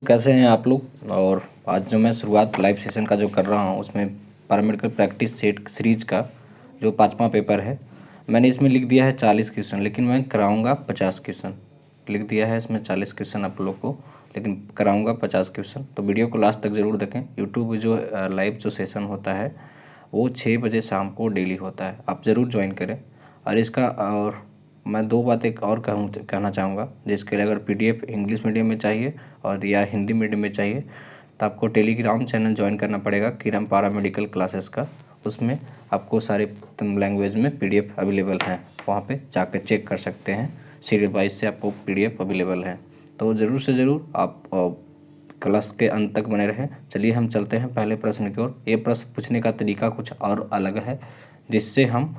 कैसे हैं आप लोग। और आज जो मैं शुरुआत लाइव सेशन का जो कर रहा हूँ उसमें पैरामेडिकल प्रैक्टिस सेट सीरीज का जो 5वां पेपर है, मैंने इसमें लिख दिया है 40 क्वेश्चन, लेकिन मैं कराऊंगा 50 क्वेश्चन। लिख दिया है इसमें 40 क्वेश्चन आप लोग को, लेकिन कराऊंगा 50 क्वेश्चन। तो वीडियो को लास्ट तक ज़रूर देखें। यूट्यूब जो लाइव जो सेशन होता है वो 6 बजे शाम को डेली होता है, आप ज़रूर ज्वाइन करें। और मैं दो बातें और कहना चाहूँगा, जिसके लिए अगर पीडीएफ इंग्लिश मीडियम में चाहिए और या हिंदी मीडियम में चाहिए तो आपको टेलीग्राम चैनल ज्वाइन करना पड़ेगा किरण पैरामेडिकल क्लासेस का। उसमें आपको सारे लैंग्वेज में पीडीएफ अवेलेबल हैं, वहाँ पे जाकर चेक कर सकते हैं। सीरियल वाइज से आपको पीडीएफ अवेलेबल है, तो ज़रूर से ज़रूर आप क्लास के अंत तक बने रहें। चलिए हम चलते हैं पहले प्रश्न की ओर। ये प्रश्न पूछने का तरीका कुछ और अलग है, जिससे हम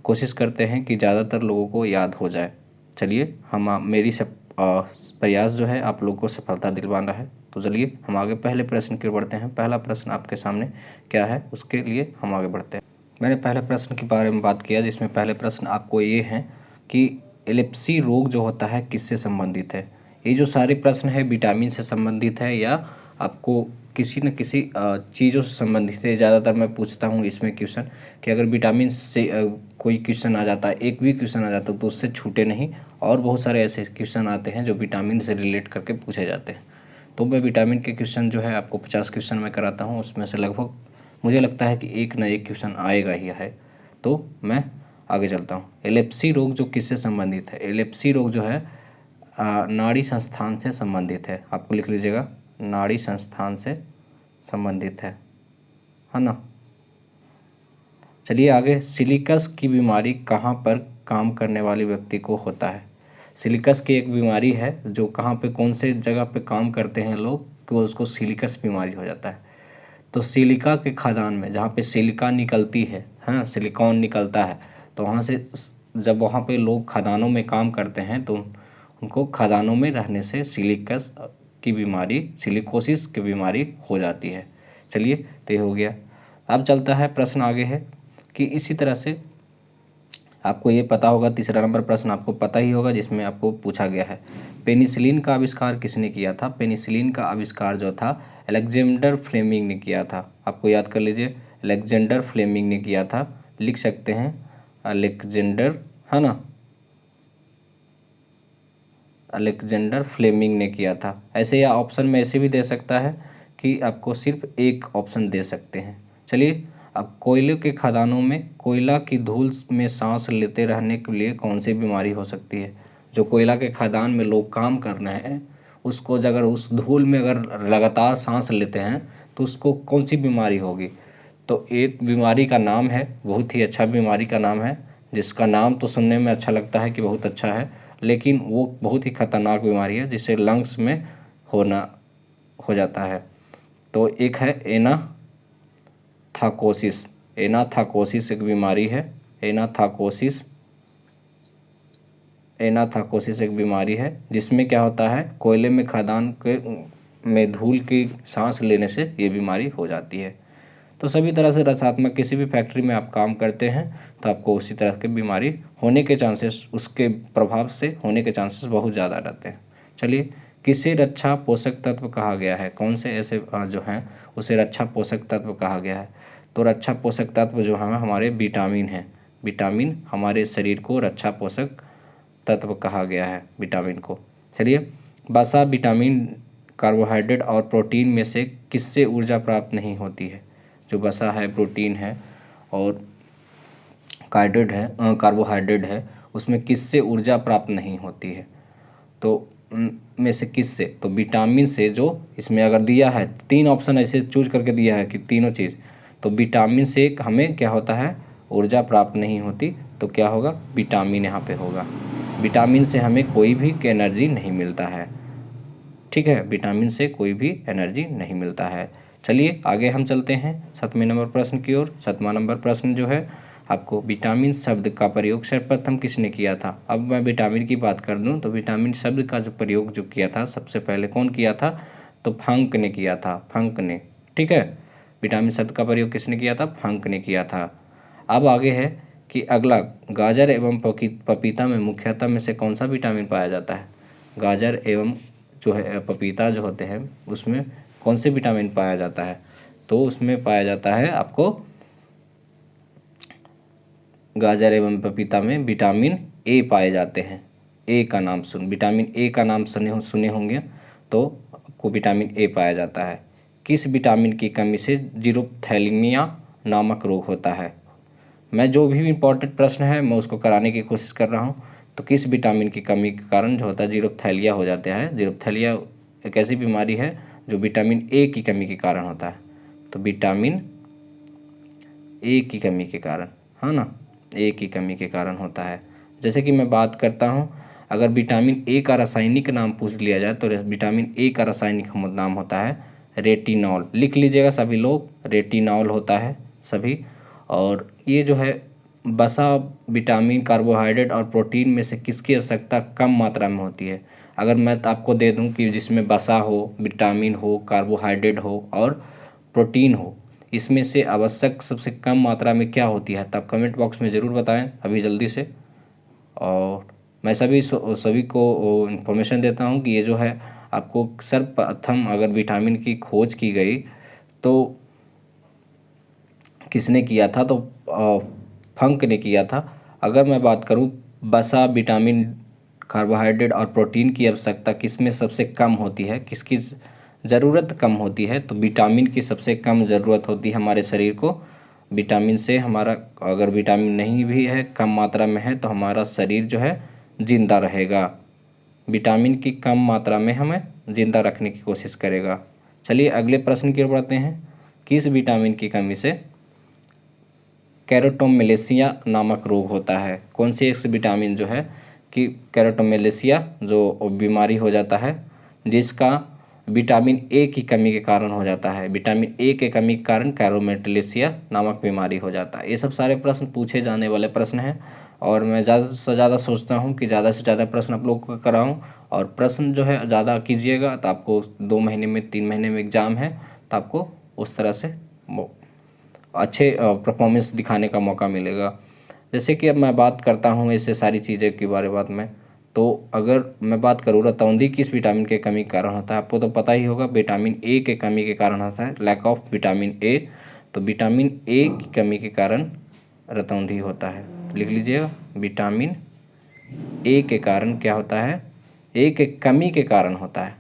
कोशिश करते हैं कि ज़्यादातर लोगों को याद हो जाए। चलिए मेरी सब प्रयास जो है आप लोगों को सफलता दिलवाना है। तो चलिए हम आगे पहले प्रश्न की ओर बढ़ते हैं। पहला प्रश्न आपके सामने क्या है उसके लिए हम आगे बढ़ते हैं। मैंने पहले प्रश्न के बारे में बात किया, जिसमें पहले प्रश्न आपको ये है कि एपिलेप्सी रोग जो होता है किससे संबंधित है। ये जो सारे प्रश्न है विटामिन से संबंधित है या आपको किसी न किसी चीज़ों से संबंधित है। ज़्यादातर मैं पूछता हूँ इसमें क्वेश्चन कि अगर विटामिन से कोई क्वेश्चन आ जाता है, एक भी क्वेश्चन आ जाता है तो उससे छूटे नहीं। और बहुत सारे ऐसे क्वेश्चन आते हैं जो विटामिन से रिलेट करके पूछे जाते हैं। तो मैं विटामिन के क्वेश्चन जो है आपको 50 क्वेश्चन में कराता हूँ, उसमें से लगभग मुझे लगता है कि एक न एक क्वेश्चन आएगा ही है। तो मैं आगे चलता हूँ। एपिलेप्सी रोग जो किससे संबंधित है। एपिलेप्सी रोग जो है नाड़ी संस्थान से संबंधित है। आपको लिख लीजिएगा, नाड़ी संस्थान से संबंधित है ना। चलिए आगे, सिलिकस की बीमारी कहाँ पर काम करने वाले व्यक्ति को होता है। सिलिकस की एक बीमारी है जो कहाँ पे, कौन से जगह पे काम करते हैं लोग कि उसको सिलिकस बीमारी हो जाता है। तो सिलिका के खदान में जहाँ पे सिलिका निकलती है, हाँ सिलिकॉन निकलता है, तो वहाँ से जब वहाँ पे लोग खदानों में काम करते हैं तो उनको खदानों में रहने से सिलिकस की बीमारी, सिलिकोसिस की बीमारी हो जाती है। चलिए तो ये हो गया। अब चलता है प्रश्न आगे है कि इसी तरह से आपको ये पता होगा, तीसरा नंबर प्रश्न आपको पता ही होगा, जिसमें आपको पूछा गया है पेनिसिलिन का आविष्कार किसने किया था। पेनिसिलिन का आविष्कार जो था अलेक्जेंडर फ्लेमिंग ने किया था। आपको याद कर लीजिए, अलेक्जेंडर फ्लेमिंग ने किया था। लिख सकते हैं अलेक्जेंडर, है ना, अलेक्जेंडर फ्लेमिंग ने किया था। ऐसे या ऑप्शन में ऐसे भी दे सकता है कि आपको सिर्फ एक ऑप्शन दे सकते हैं। चलिए, अब कोयले के खदानों में कोयला की धूल में सांस लेते रहने के लिए कौन सी बीमारी हो सकती है। जो कोयला के खदान में लोग काम कर रहे हैं उसको अगर उस धूल में अगर लगातार सांस लेते हैं तो उसको कौन सी बीमारी होगी। तो एक बीमारी का नाम है, बहुत ही अच्छा बीमारी का नाम है, जिसका नाम तो सुनने में अच्छा लगता है कि बहुत अच्छा है, लेकिन वो बहुत ही खतरनाक बीमारी है जिससे लंग्स में होना हो जाता है। तो एक है एनाथाकोसिस। एनाथाकोसिस एक बीमारी है। एनाथाकोसिस एनाथाकोसिस एक बीमारी है जिसमें क्या होता है, कोयले में खदान के में धूल की सांस लेने से ये बीमारी हो जाती है। तो सभी तरह से रसात्मक किसी भी फैक्ट्री में आप काम करते हैं तो आपको उसी तरह की बीमारी होने के चांसेस, उसके प्रभाव से होने के चांसेस बहुत ज़्यादा रहते हैं। चलिए, किसे रक्षा पोषक तत्व कहा गया है। कौन से ऐसे जो हैं उसे रक्षा पोषक तत्व कहा गया है। तो रक्षा पोषक तत्व जो है हमारे विटामिन हैं। विटामिन हमारे शरीर को रक्षा पोषक तत्व कहा गया है, विटामिन को। चलिए, वसा विटामिन कार्बोहाइड्रेट और प्रोटीन में से किससे ऊर्जा प्राप्त नहीं होती है। जो वसा है, प्रोटीन है और कार्बोहाइड्रेट है, उसमें किससे ऊर्जा प्राप्त नहीं होती है। तो में से किससे, तो विटामिन से। जो इसमें अगर दिया है 3 ऑप्शन ऐसे चूज करके दिया है कि तीनों चीज़, तो विटामिन से हमें क्या होता है, ऊर्जा प्राप्त नहीं होती। तो क्या होगा, विटामिन यहाँ पे होगा। विटामिन से हमें कोई भी एनर्जी नहीं मिलता है। ठीक है, विटामिन से कोई भी एनर्जी नहीं मिलता है। चलिए आगे हम चलते हैं 7वें नंबर प्रश्न की ओर। 7वां नंबर प्रश्न जो है आपको, विटामिन शब्द का प्रयोग सर्वप्रथम किसने किया था। अब मैं विटामिन की बात कर दूं तो विटामिन शब्द का जो प्रयोग जो किया था सबसे पहले कौन किया था, तो फंक ने किया था, फंक ने। ठीक है, विटामिन शब्द का प्रयोग किसने किया था, फंक ने किया था। अब आगे है कि अगला, गाजर एवं पपीता में मुख्यतः में से कौन सा विटामिन पाया जाता है। गाजर एवं जो है पपीता जो होते हैं उसमें कौन से विटामिन पाया जाता है, तो उसमें पाया जाता है आपको गाजर एवं पपीता में विटामिन ए पाए जाते हैं। ए का नाम विटामिन ए का नाम सुने होंगे, तो आपको विटामिन ए पाया जाता है। किस विटामिन की कमी से जीरोथैलेमिया नामक रोग होता है? मैं जो भी इम्पोर्टेंट प्रश्न है मैं उसको कराने की कोशिश कर रहा हूँ। तो किस विटामिन की कमी के कारण जो होता है जीरोथैलिया हो जाता है? जीरोथैलिया एक ऐसी बीमारी है जो विटामिन ए की कमी के कारण होता है। तो विटामिन ए की कमी के कारण, हाँ ना, ए की कमी के कारण होता है। जैसे कि मैं बात करता हूँ, अगर विटामिन ए का रासायनिक नाम पूछ लिया जाए तो विटामिन ए का रासायनिक नाम होता है रेटिनॉल। लिख लीजिएगा सभी लोग, रेटिनॉल होता है सभी। और ये जो है वसा विटामिन, कार्बोहाइड्रेट और प्रोटीन में से किसकी आवश्यकता कम मात्रा में होती है? अगर मैं आपको दे दूं कि जिसमें वसा हो, विटामिन हो, कार्बोहाइड्रेट हो और प्रोटीन हो, इसमें से आवश्यक सबसे कम मात्रा में क्या होती है, तब कमेंट बॉक्स में ज़रूर बताएं अभी जल्दी से। और मैं सभी को इन्फॉर्मेशन देता हूं कि ये जो है आपको सर्वप्रथम अगर विटामिन की खोज की गई तो किसने किया था? तो फंक ने किया था। अगर मैं बात करूं वसा, विटामिन, कार्बोहाइड्रेट और प्रोटीन की आवश्यकता किस में सबसे कम होती है, किसकी ज़रूरत कम होती है, तो विटामिन की सबसे कम ज़रूरत होती है हमारे शरीर को। विटामिन से हमारा, अगर विटामिन नहीं भी है, कम मात्रा में है, तो हमारा शरीर जो है जिंदा रहेगा। विटामिन की कम मात्रा में हमें जिंदा रखने की कोशिश करेगा। चलिए अगले प्रश्न की ओर बढ़ते हैं। किस विटामिन की कमी से कैरोटोमेलेसिया नामक रोग होता है? कौन से एक विटामिन जो है कि कैरोटोमेलेसिया जो बीमारी हो जाता है, जिसका विटामिन ए की कमी के कारण हो जाता है? विटामिन ए के कमी के कारण कैरोटोमेलेसिया नामक बीमारी हो जाता है। ये सब सारे प्रश्न पूछे जाने वाले प्रश्न हैं और मैं ज़्यादा से ज़्यादा सोचता हूँ कि ज़्यादा से ज़्यादा प्रश्न आप लोग को कराऊँ। और प्रश्न जो है ज़्यादा कीजिएगा तो आपको 2 महीने में, 3 महीने में एग्ज़ाम है, तो आपको उस तरह से अच्छे परफॉर्मेंस दिखाने का मौका मिलेगा। जैसे कि अब मैं बात करता हूँ ऐसे सारी चीज़ें के बारे में, तो अगर मैं बात करूँ रतौंधी किस विटामिन के कमी के कारण होता है? आपको तो पता ही होगा, विटामिन ए के कमी के कारण होता है, लैक ऑफ विटामिन ए। तो विटामिन ए की कमी के कारण रतौंधी होता है। लिख लीजिएगा, विटामिन ए के कारण क्या होता है? ए के कमी के कारण होता है।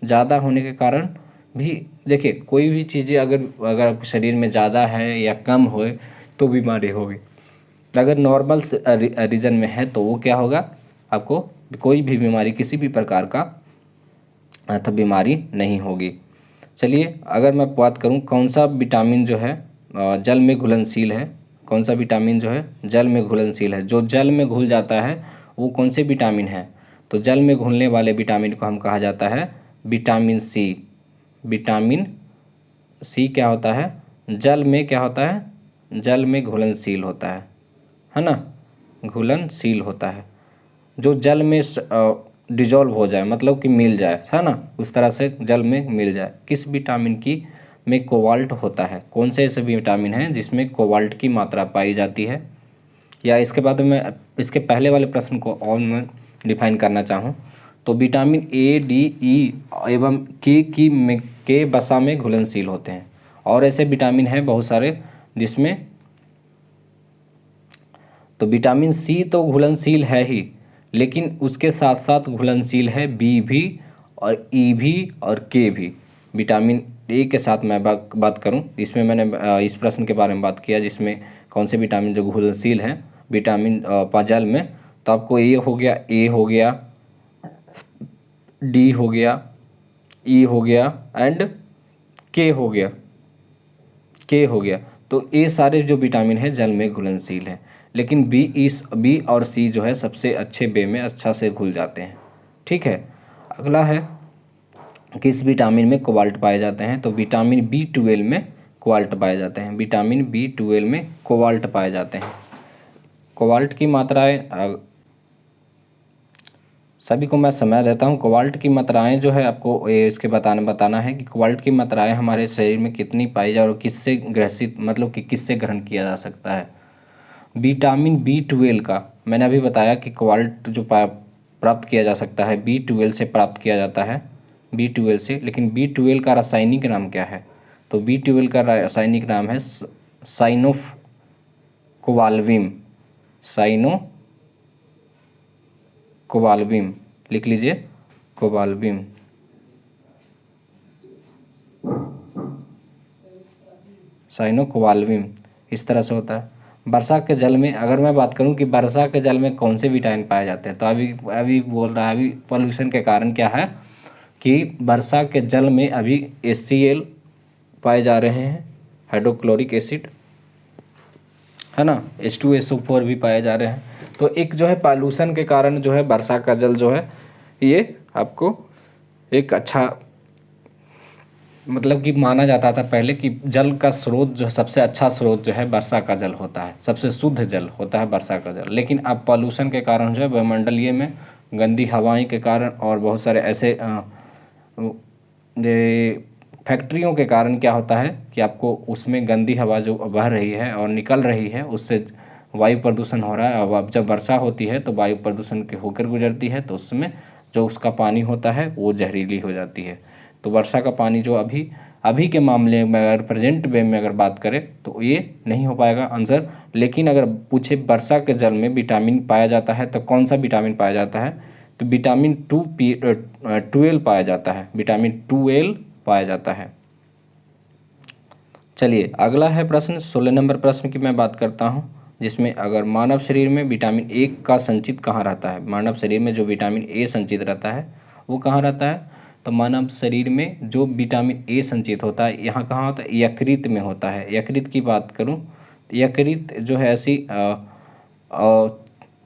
ज़्यादा होने के कारण भी देखिए, कोई भी चीज़ें अगर आपके शरीर में ज़्यादा है या कम होए तो बीमारी होगी। अगर नॉर्मल रीजन में है तो वो क्या होगा, आपको कोई भी बीमारी, किसी भी प्रकार का तो बीमारी नहीं होगी। चलिए अगर मैं बात करूं कौन सा विटामिन जो है जल में घुलनशील है, कौन सा विटामिन जो है जल में घुलनशील है, जो जल में घुल जाता है वो कौन से विटामिन है? तो जल में घुलने वाले विटामिन को हम कहा जाता है विटामिन सी। विटामिन सी क्या होता है? जल में क्या होता है? जल में घुलनशील होता है ना, घुलनशील होता है। जो जल में डिजॉल्व हो जाए, मतलब कि मिल जाए, है ना, उस तरह से जल में मिल जाए। किस विटामिन की में कोबाल्ट होता है? कौन से ऐसे विटामिन हैं जिसमें कोबाल्ट की मात्रा पाई जाती है? या इसके बाद मैं इसके पहले वाले प्रश्न को और मैं डिफाइन करना चाहूँ तो विटामिन ए, डी, ई एवं के वसा में घुलनशील होते हैं। और ऐसे विटामिन हैं बहुत सारे जिसमें, तो विटामिन सी तो घुलनशील है ही, लेकिन उसके साथ साथ घुलनशील है बी भी और ई भी और के भी। विटामिन ए के साथ मैं बात करूं, इसमें मैंने इस प्रश्न के बारे में बात किया जिसमें कौन से विटामिन जो घुलनशील हैं विटामिन जल में, तो आपको ये हो गया, ए हो गया, डी हो गया, ई हो गया एंड के हो गया, के हो गया। तो ये सारे जो विटामिन हैं जल में घुलनशील हैं, लेकिन बी और सी जो है सबसे अच्छे वे में अच्छा से घुल जाते हैं। ठीक है, अगला है किस विटामिन में कोबाल्ट पाए जाते हैं? तो विटामिन B12 में कोबाल्ट पाए जाते हैं। विटामिन B12 में कोबाल्ट पाए जाते हैं। कोबाल्ट की मात्राएं सभी को मैं समय देता हूं। कोबाल्ट की मात्राएं जो है आपको इसके बताना है कि कोबाल्ट की मात्राएं हमारे शरीर में कितनी पाई जाए और किससे ग्रसित, मतलब कि किससे ग्रहण किया जा सकता है। विटामिन B12 का मैंने अभी बताया कि कोबाल्ट जो प्राप्त किया जा सकता है B12 से प्राप्त किया जाता है। B12 से, लेकिन B12 का रासायनिक नाम क्या है? तो B12 का रासायनिक नाम है साइनोकोबाल्विम। साइनोकोबाल्विम लिख लीजिए, कोबाल्विम। साइनोकोबाल्विम इस तरह से होता है। वर्षा के जल में अगर मैं बात करूं कि वर्षा के जल में कौन से विटामिन पाए जाते हैं, तो अभी बोल रहा है, अभी पॉल्यूशन के कारण क्या है कि वर्षा के जल में अभी HCl पाए जा रहे हैं, हाइड्रोक्लोरिक एसिड, है ना, H2SO4 भी पाए जा रहे हैं। तो एक जो है पॉल्यूशन के कारण जो है वर्षा का जल जो है ये आपको एक अच्छा मतलब कि माना जाता था पहले कि जल का स्रोत जो सबसे अच्छा स्रोत जो है वर्षा का जल होता है, सबसे शुद्ध जल होता है वर्षा का जल। लेकिन अब पॉल्यूशन के कारण जो है वायुमंडलीय में गंदी हवाएं के कारण और बहुत सारे ऐसे फैक्ट्रियों के कारण क्या होता है कि आपको उसमें गंदी हवा जो बह रही है और निकल रही है, उससे वायु प्रदूषण हो रहा है। और अब जब वर्षा होती है तो वायु प्रदूषण के होकर गुजरती है, तो उसमें जो उसका पानी होता है वो जहरीली हो जाती है। तो वर्षा का पानी जो अभी के मामले में अगर प्रेजेंट वे में अगर बात करें तो ये नहीं हो पाएगा आंसर। लेकिन अगर पूछे वर्षा के जल में विटामिन पाया जाता है तो कौन सा विटामिन पाया जाता है, तो विटामिन 12 पाया जाता है, विटामिन 12 पाया जाता है। चलिए अगला है प्रश्न 16 नंबर प्रश्न की मैं बात करता हूँ, जिसमें अगर मानव शरीर में विटामिन ए का संचित कहाँ रहता है, मानव शरीर में जो विटामिन ए संचित रहता है वो कहाँ रहता है? तो मानव शरीर में जो विटामिन ए संचित होता है यहाँ कहाँ होता है? यकृत में होता है। यकृत की बात करूँ तो यकृत जो है ऐसी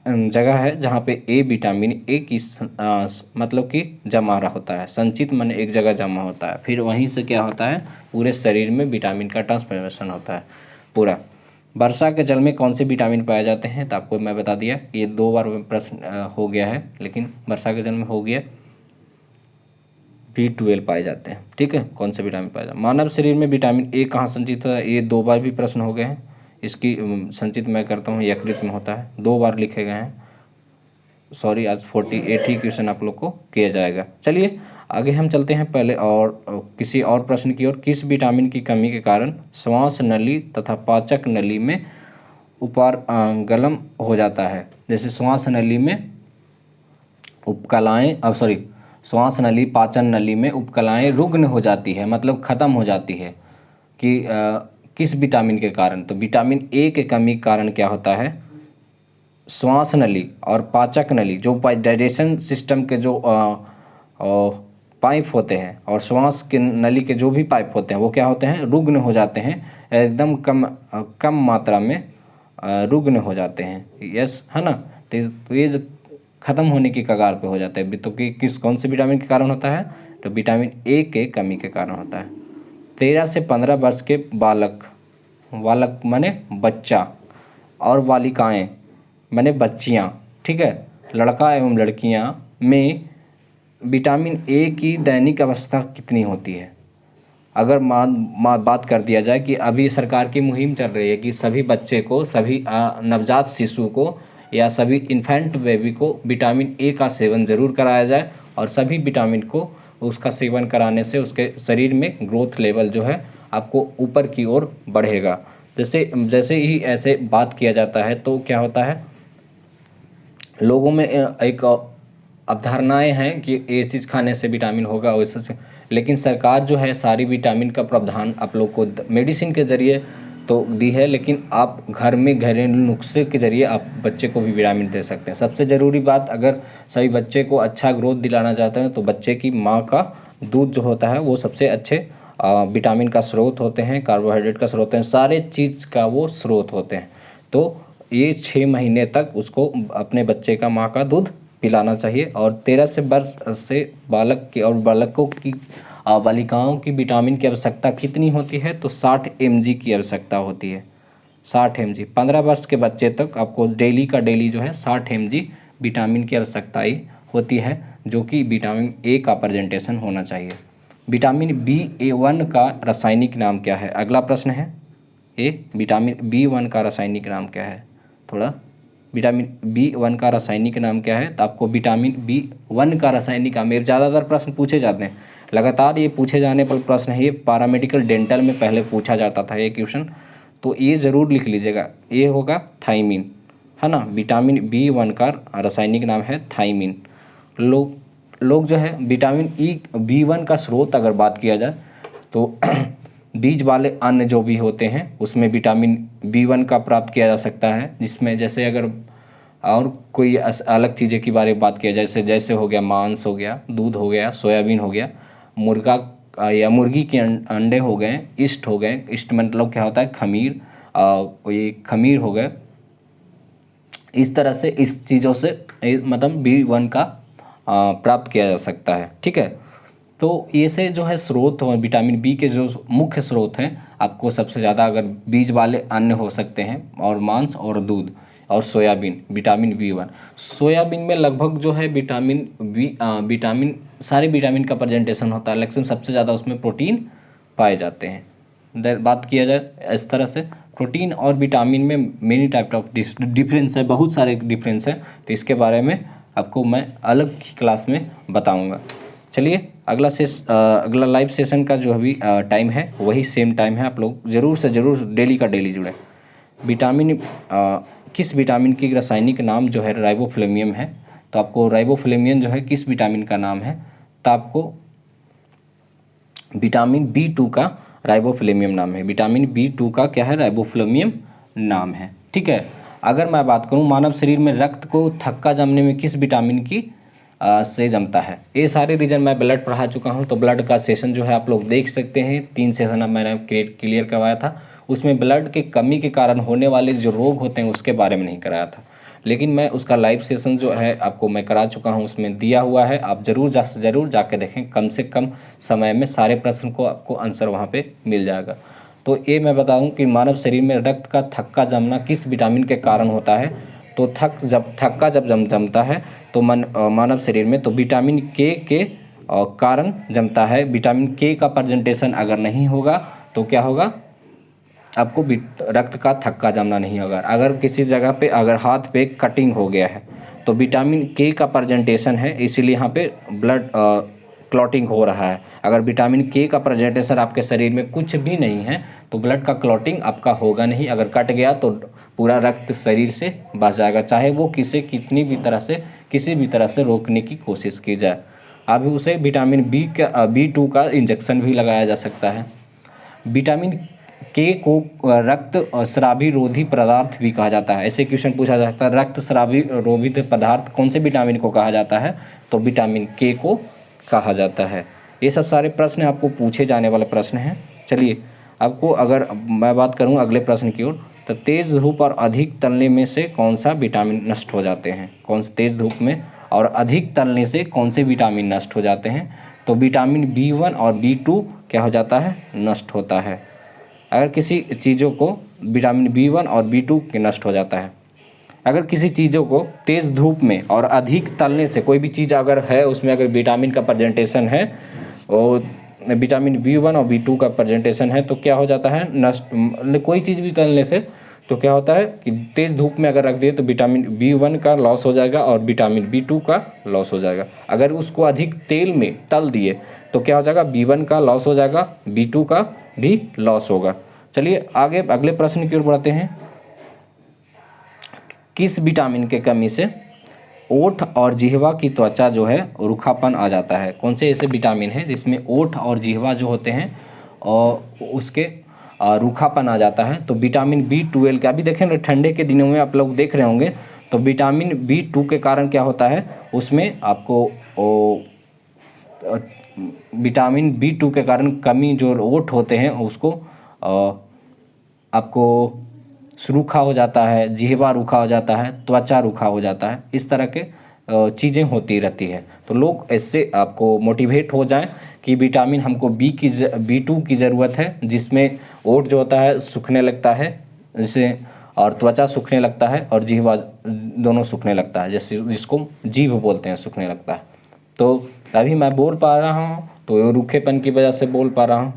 जगह है जहाँ पे ए विटामिन ए की मतलब कि जमा रहा होता है, संचित मन एक जगह जमा होता है, फिर वहीं से क्या होता है पूरे शरीर में विटामिन का ट्रांसफॉर्मेशन होता है पूरा। वर्षा के जल में कौन से विटामिन पाए जाते हैं, तो आपको मैं बता दिया, ये 2 बार प्रश्न हो गया है, लेकिन वर्षा के जल में हो गया B12 पाए जाते हैं। ठीक है, कौन से विटामिन पाए जाते हैं? मानव शरीर में विटामिन ए कहाँ संचित होता है, ये 2 बार भी प्रश्न हो गए हैं। इसकी संचित मैं करता हूँ यकृत में होता है, 2 बार लिखे गए हैं। सॉरी, आज 48 ही क्वेश्चन आप लोग को किया जाएगा। चलिए आगे हम चलते हैं पहले और किसी और प्रश्न की ओर। किस विटामिन की कमी के कारण श्वास नली तथा पाचक नली में उपागम हो जाता है? जैसे श्वास नली में उपकलाएँ श्वास नली पाचन नली में उपकलाएँ रुग्ण हो जाती है, मतलब ख़त्म हो जाती है कि किस विटामिन के कारण? तो विटामिन ए के कमी के कारण क्या होता है, श्वास नली और पाचक नली जो डाइजेशन सिस्टम के जो पाइप होते हैं और श्वास के नली के जो भी पाइप होते हैं वो क्या होते हैं, रुग्ण हो जाते हैं, एकदम कम मात्रा में रुग्ण हो जाते हैं। यस, है ना। तो ये ख़त्म होने की कगार पे हो जाता है। तो कौन से विटामिन के कारण होता है? तो विटामिन ए के कमी के कारण होता है। 13 से 15 वर्ष के बालक माने बच्चा और बालिकाएं माने बच्चियां, ठीक है, लड़का एवं लड़कियां में विटामिन ए की दैनिक अवस्था कितनी होती है? अगर बात कर दिया जाए कि अभी सरकार की मुहिम चल रही है कि सभी बच्चे को, सभी नवजात शिशु को या सभी इन्फेंट बेबी को विटामिन ए का सेवन ज़रूर कराया जाए, और सभी विटामिन को उसका सेवन कराने से उसके शरीर में ग्रोथ लेवल जो है आपको ऊपर की ओर बढ़ेगा। जैसे ही ऐसे बात किया जाता है तो क्या होता है, लोगों में एक अवधारणाएं हैं कि ये चीज़ खाने से विटामिन होगा वैसे, लेकिन सरकार जो है सारी विटामिन का प्रावधान आप लोग को मेडिसिन के ज़रिए तो दी है, लेकिन आप घर में घरेलू नुस्खे के ज़रिए आप बच्चे को भी विटामिन दे सकते हैं। सबसे ज़रूरी बात, अगर सभी बच्चे को अच्छा ग्रोथ दिलाना चाहते हैं तो बच्चे की माँ का दूध जो होता है वो सबसे अच्छे विटामिन का स्रोत होते हैं, कार्बोहाइड्रेट का स्रोत हैं, सारे चीज़ का वो स्रोत होते हैं। तो ये 6 महीने तक उसको अपने बच्चे का माँ का दूध पिलाना चाहिए। और 13 से वर्ष से बालक की और बालकों की बालिकाओं की विटामिन की आवश्यकता कितनी होती है? तो 60 mg की आवश्यकता होती है, 60 mg। 15 वर्ष के बच्चे तक आपको डेली का डेली जो है 60 mg विटामिन की आवश्यकता होती है, जो कि विटामिन ए का प्रेजेंटेशन होना चाहिए। विटामिन B1 का रासायनिक नाम क्या है? अगला प्रश्न है विटामिन B1 का रासायनिक नाम क्या है? थोड़ा विटामिन B1 का रासायनिक नाम क्या है? तो आपको विटामिन B1 का रासायनिक नाम, ज़्यादातर प्रश्न पूछे जाते हैं, लगातार ये पूछे जाने पर प्रश्न है, ये पैरामेडिकल डेंटल में पहले पूछा जाता था ये क्वेश्चन, तो ये ज़रूर लिख लीजिएगा, ये होगा थाइमिन, है ना। विटामिन B1 का रासायनिक नाम है थाइमिन। लोग जो है विटामिन B1 का स्रोत अगर बात किया जाए तो बीज वाले अन्न जो भी होते हैं उसमें विटामिन B1 का प्राप्त किया जा सकता है, जिसमें जैसे अगर और कोई अलग चीज़ें के बारे में बात किया जाए, जैसे हो गया मांस हो गया, दूध हो गया, सोयाबीन हो गया, मुर्गा या मुर्गी के अंडे हो गए, ईस्ट हो गए, ईस्ट मतलब क्या होता है खमीर, ये खमीर हो गए, इस तरह से इस चीज़ों से मतलब B1 का प्राप्त किया जा सकता है, ठीक है। तो ये से जो है स्रोत हो विटामिन बी के जो मुख्य स्रोत हैं आपको सबसे ज़्यादा अगर बीज वाले अन्न हो सकते हैं, और मांस और दूध और सोयाबीन, विटामिन B1। सोयाबीन में लगभग जो है विटामिन सारे विटामिन का प्रेजेंटेशन होता है, लेकिन सबसे ज़्यादा उसमें प्रोटीन पाए जाते हैं। बात किया जाए इस तरह से प्रोटीन और विटामिन में मेनी टाइप ऑफ डिफरेंस है, बहुत सारे डिफरेंस है, तो इसके बारे में आपको मैं अलग क्लास में बताऊँगा। चलिए अगला लाइव सेशन का जो अभी टाइम है वही सेम टाइम है, आप लोग ज़रूर से ज़रूर डेली का डेली जुड़ें। किस विटामिन की रासायनिक नाम जो है राइबोफ्लेवियम है, तो आपको राइबोफ्लेवियम जो है किस विटामिन का नाम है, तो आपको विटामिन B2 का राइबोफ्लेवियम नाम है। विटामिन B2 का क्या है, राइबोफ्लेवियम नाम है, ठीक है। अगर मैं बात करूं मानव शरीर में रक्त को थक्का जमने में किस विटामिन की से जमता है, ये सारे रीजन मैं ब्लड पढ़ा चुका हूं, तो ब्लड का सेशन जो है आप लोग देख सकते हैं, 3 सेशन अब मैंने क्लियर करवाया था। उसमें ब्लड के कमी के कारण होने वाले जो रोग होते हैं उसके बारे में नहीं कराया था, लेकिन मैं उसका लाइव सेशन जो है आपको मैं करा चुका हूं, उसमें दिया हुआ है, आप ज़रूर जाके देखें, कम से कम समय में सारे प्रश्न को आपको आंसर वहाँ पे मिल जाएगा। तो ये मैं बता दूं कि मानव शरीर में रक्त का थक्का जमना किस विटामिन के कारण होता है, तो थक्का जब जमता है तो मानव शरीर में तो विटामिन के कारण जमता है। विटामिन के का प्रेजेंटेशन अगर नहीं होगा तो क्या होगा, आपको रक्त का थक्का जमना नहीं होगा। अगर किसी जगह पे अगर हाथ पे कटिंग हो गया है तो विटामिन के का प्रेजेंटेशन है, इसीलिए यहाँ पे ब्लड क्लॉटिंग हो रहा है। अगर विटामिन के का प्रेजेंटेशन आपके शरीर में कुछ भी नहीं है तो ब्लड का क्लॉटिंग आपका होगा नहीं, अगर कट गया तो पूरा रक्त शरीर से बह जाएगा, चाहे वो किसी भी तरह से रोकने की कोशिश की जाए। अभी उसे विटामिन B2 का इंजेक्शन भी लगाया जा सकता है। विटामिन के को रक्त स्रावी रोधी पदार्थ भी कहा जाता है। ऐसे क्वेश्चन पूछा जाता है, रक्त स्रावी रोधी पदार्थ कौन से विटामिन को कहा जाता है, तो विटामिन के को कहा जाता है। ये सब सारे प्रश्न आपको पूछे जाने वाले प्रश्न हैं। चलिए आपको अगर मैं बात करूं अगले प्रश्न की ओर, तो तेज़ धूप और अधिक तलने में से कौन सा विटामिन नष्ट हो जाते हैं, कौन से तेज़ धूप में और अधिक तलने से कौन से विटामिन नष्ट हो जाते हैं, तो विटामिन B1 और B2 क्या हो जाता है, नष्ट होता है। अगर किसी चीज़ों को विटामिन B1 और B2 के नष्ट हो जाता है। अगर किसी चीज़ों को तेज़ धूप में और अधिक तलने से, कोई भी चीज़ अगर है उसमें अगर विटामिन का प्रेजेंटेशन है और विटामिन B1 और B2 का प्रेजेंटेशन है तो क्या हो जाता है, नष्ट। कोई चीज़ भी तलने से तो क्या होता है कि तेज़ धूप में अगर रख दिए तो विटामिन B1 का लॉस हो जाएगा और विटामिन B2 का लॉस हो जाएगा। अगर उसको अधिक तेल में तल दिए तो क्या हो जाएगा, B1 का लॉस हो जाएगा, B2 का भी लॉस होगा। चलिए आगे अगले प्रश्न की ओर बढ़ते हैं। किस विटामिन के कमी से ओठ और जिह्वा की त्वचा जो है रूखापन आ जाता है, कौन से ऐसे विटामिन हैं जिसमें ओठ और जिह्वा जो होते हैं और उसके रूखापन आ जाता है, तो विटामिन B12 का, अभी देखें ठंडे के दिनों में आप लोग देख रहे होंगे तो विटामिन B2 के कारण क्या होता है, उसमें आपको विटामिन B2 के कारण कमी जो ओठ होते हैं उसको आपको रूखा हो जाता है, जिह्वा रूखा हो जाता है, त्वचा रूखा हो जाता है, इस तरह के चीज़ें होती रहती है। तो लोग इससे आपको मोटिवेट हो जाएं कि विटामिन हमको B2 की ज़रूरत है, जिसमें ओठ जो होता है सूखने लगता है जिससे, और त्वचा सूखने लगता है और जिह्वा दोनों सूखने लगता है, जैसे जिसको जीभ बोलते हैं, सूखने लगता है। तो अभी मैं बोल पा रहा हूँ तो रूखेपन की वजह से बोल पा रहा हूँ।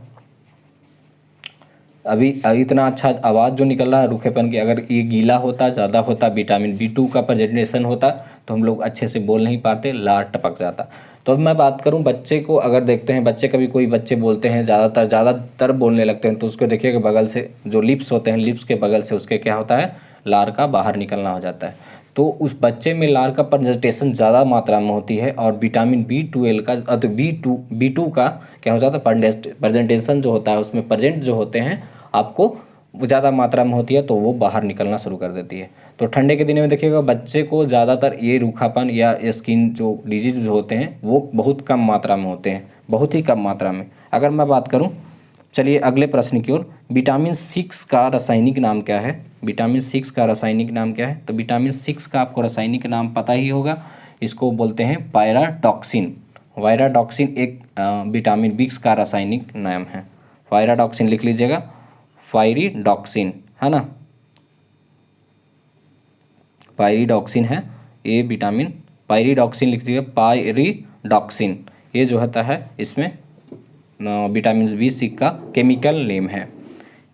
अभी इतना अच्छा आवाज़ जो निकल रहा है रूखेपन की, अगर ये गीला होता, ज़्यादा होता, विटामिन B2 का प्रेजेंटेशन होता तो हम लोग अच्छे से बोल नहीं पाते, लार टपक जाता। तो अब मैं बात करूं बच्चे को, अगर देखते हैं बच्चे, कभी कोई बच्चे बोलते हैं ज़्यादातर बोलने लगते हैं, तो उसको देखिए कि बगल से जो लिप्स होते हैं, लिप्स के बगल से उसके क्या होता है, लार का बाहर निकलना हो जाता है। तो उस बच्चे में लार का प्रेजेंटेशन ज़्यादा मात्रा में होती है, और विटामिन B12 का तो B2 का क्या हो जाता है, प्रेजेंटेशन जो होता है उसमें प्रेजेंट जो होते हैं आपको ज़्यादा मात्रा में होती है, तो वो बाहर निकलना शुरू कर देती है। तो ठंडे के दिन में देखिएगा बच्चे को ज़्यादातर ये रूखापन या स्किन जो डिजीज जो होते हैं वो बहुत कम मात्रा में होते हैं, बहुत ही कम मात्रा में। अगर मैं बात करूं, चलिए अगले प्रश्न की ओर, विटामिन 6 का रासायनिक नाम क्या है? विटामिन 6 का रासायनिक नाम क्या है? तो विटामिन 6 का आपको रासायनिक नाम पता ही होगा, इसको बोलते हैं पायराडॉक्सिन। वायराडॉक्सिन एक विटामिन B का रासायनिक नाम है। वायराडॉक्सिन लिख लीजिएगा, पायरिडॉक्सिन है ना, पायरिडॉक्सिन है ये विटामिन, पायरिडॉक्सिन लिख दीजिएगा, पायरिडॉक्सिन ये जो होता है इसमें विटामिन B6 का केमिकल नेम है।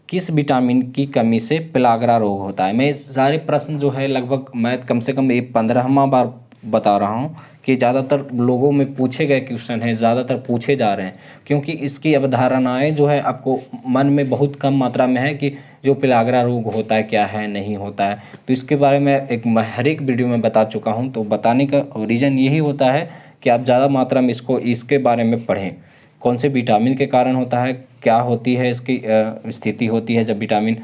किस विटामिन की कमी से पेलाग्रा रोग होता है? मैं सारे प्रश्न जो है लगभग मैं कम से कम ये 15वां बार बता रहा हूँ कि ज़्यादातर लोगों में पूछे गए क्वेश्चन हैं, ज़्यादातर पूछे जा रहे हैं, क्योंकि इसकी अवधारणाएं जो है आपको मन में बहुत कम मात्रा में है कि जो पेलाग्रा रोग होता है क्या है, नहीं होता है। तो इसके बारे में हर एक वीडियो में बता चुका हूँ। तो बताने का रीज़न यही होता है कि आप ज़्यादा मात्रा में इसके बारे में पढ़ें, कौन से विटामिन के कारण होता है, क्या होती है इसकी स्थिति होती है जब विटामिन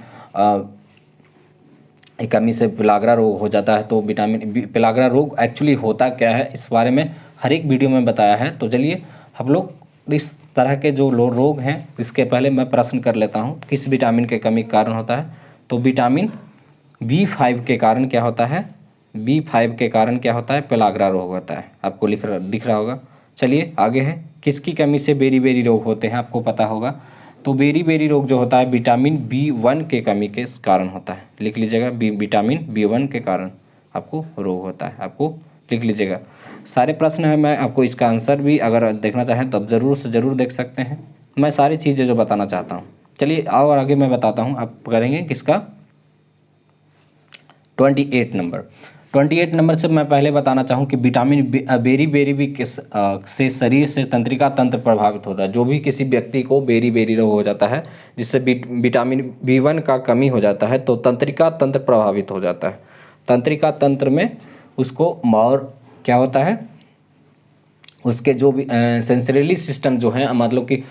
की कमी से पेलाग्रा रोग हो जाता है। तो पेलाग्रा रोग एक्चुअली होता क्या है इस बारे में हर एक वीडियो में बताया है। तो चलिए हम लोग इस तरह के जो रोग हैं, इसके पहले मैं प्रश्न कर लेता हूँ, किस विटामिन के कमी के कारण होता है? तो विटामिन B5 के कारण क्या होता है? B5 के कारण क्या होता है? पेलाग्रा रोग होता है। आपको दिख रहा होगा। चलिए आगे है, किसकी कमी से बेरी रोग होते हैं? आपको पता होगा। तो बेरी रोग जो होता है विटामिन B1 के कमी के कारण होता है। लिख लीजिएगा, विटामिन B1 के कारण आपको रोग होता है, आपको लिख लीजिएगा। सारे प्रश्न हैं, मैं आपको इसका आंसर भी अगर देखना चाहें तो आप ज़रूर से ज़रूर देख सकते हैं। मैं सारी चीज़ें जो बताना चाहता हूँ, चलिए और आगे मैं बताता हूँ। आप करेंगे किसका? 28 नंबर से मैं पहले बताना चाहूँ कि विटामिन बेरी से शरीर से तंत्रिका तंत्र प्रभावित होता है। जो भी किसी व्यक्ति को बेरी रोग हो जाता है, जिससे विटामिन B1 का कमी हो जाता है, तो तंत्रिका तंत्र प्रभावित हो जाता है। तंत्रिका तंत्र में उसको और क्या होता है, उसके जो भी सेंसरली सिस्टम जो है, मतलब कि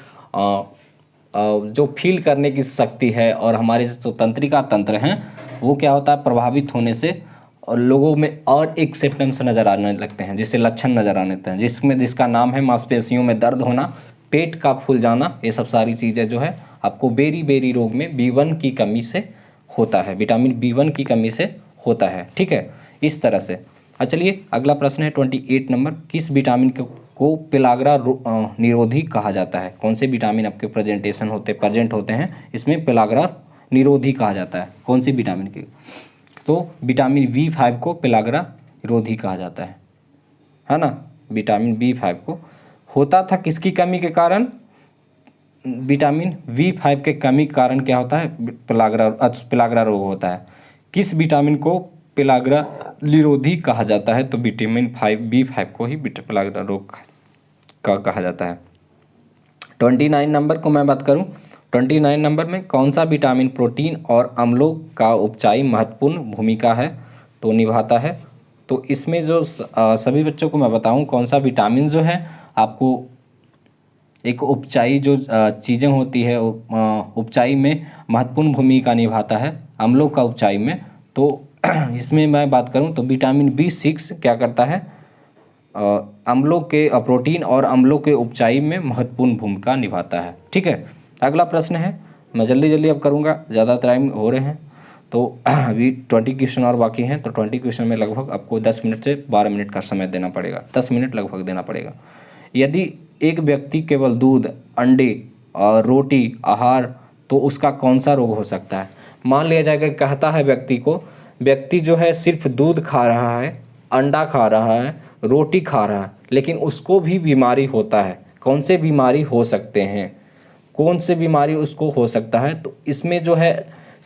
जो फील करने की शक्ति है, और हमारे जो तंत्रिका तंत्र हैं वो क्या होता है, प्रभावित होने से और लोगों में और एक सिम्टम्स नज़र आने लगते हैं, जिससे लक्षण नज़र आने लगते हैं, जिसका नाम है मांसपेशियों में दर्द होना, पेट का फूल जाना। ये सब सारी चीज़ें जो है आपको बेरी रोग में B1 की कमी से होता है, विटामिन B1 की कमी से होता है। ठीक है, इस तरह से। चलिए अगला प्रश्न है 28 नंबर, किस विटामिन को पेलाग्रा निरोधी कहा जाता है? कौन से विटामिन आपके प्रेजेंट होते हैं इसमें पेलाग्रा निरोधी कहा जाता है? कौन सी विटामिन के? तो विटामिन B5 को पेलाग्रा निरोधी कहा जाता है ना। विटामिन B5 को होता था किसकी कमी के कारण? विटामिन B5 के कमी के कारण क्या होता है? पेलाग्रा रोग होता है। किस विटामिन को पेलाग्रा निरोधी कहा जाता है? तो विटामिन B5 को ही पेलाग्रा रोग का कहा जाता है। 29 नंबर को मैं बात करूं, 29 नंबर में कौन सा विटामिन प्रोटीन और अम्लों का उपचाई महत्वपूर्ण भूमिका है तो निभाता है? तो इसमें जो सभी बच्चों को मैं बताऊं कौन सा विटामिन जो है आपको एक उपचाई जो चीज़ें होती है, उपचाई में महत्वपूर्ण भूमिका निभाता है, अम्लों का उपचाई में। तो इसमें मैं बात करूं तो विटामिन B6 क्या करता है, अम्लों के प्रोटीन और अम्लों के उपचाई में महत्वपूर्ण भूमिका निभाता है। ठीक है, अगला प्रश्न है, मैं जल्दी अब करूँगा, ज़्यादा टाइम हो रहे हैं। तो अभी 20 क्वेश्चन और बाकी हैं, तो 20 क्वेश्चन में लगभग आपको 10 मिनट से 12 मिनट का समय देना पड़ेगा, 10 मिनट लगभग देना पड़ेगा। यदि एक व्यक्ति केवल दूध, अंडे और रोटी आहार, तो उसका कौन सा रोग हो सकता है? मान लिया जाएगा, कहता है व्यक्ति जो है सिर्फ दूध खा रहा है, अंडा खा रहा है, रोटी खा रहा है, लेकिन उसको भी बीमारी होता है। कौन से बीमारी हो सकते हैं? कौन सी बीमारी उसको हो सकता है। तो इसमें जो है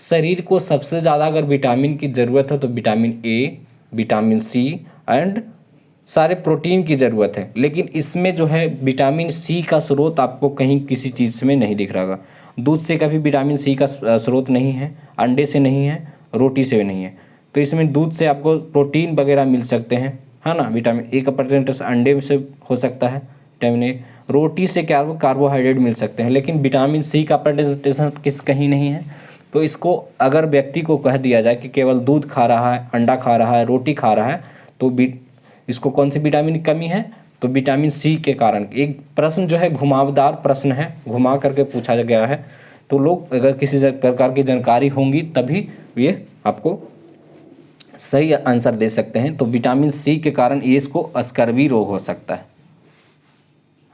शरीर को सबसे ज़्यादा अगर विटामिन की ज़रूरत है तो vitamin A, vitamin C and सारे प्रोटीन की ज़रूरत है। लेकिन इसमें जो है विटामिन सी का स्रोत आपको कहीं किसी चीज़ में नहीं दिख रहा होगा। दूध से कभी विटामिन सी का स्रोत नहीं है, अंडे से नहीं है, रोटी से भी नहीं है। तो इसमें दूध से आपको प्रोटीन वगैरह मिल सकते हैं, है ना। विटामिन ए का परसेंटेज अंडे से हो सकता है, विटामिन ए। रोटी से क्या कार्बोहाइड्रेट मिल सकते हैं, लेकिन विटामिन सी का परसेंटेज कहीं नहीं है। तो इसको अगर व्यक्ति को कह दिया जाए कि केवल दूध खा रहा है, अंडा खा रहा है, रोटी खा रहा है, तो इसको कौन सी विटामिन की कमी है, तो विटामिन सी के कारण। एक प्रश्न जो है घुमावदार प्रश्न है, घुमा करके पूछा गया है। तो लोग अगर किसी प्रकार की जानकारी होंगी तभी ये आपको सही आंसर दे सकते हैं। तो विटामिन सी के कारण ये इसको स्कर्वी रोग हो सकता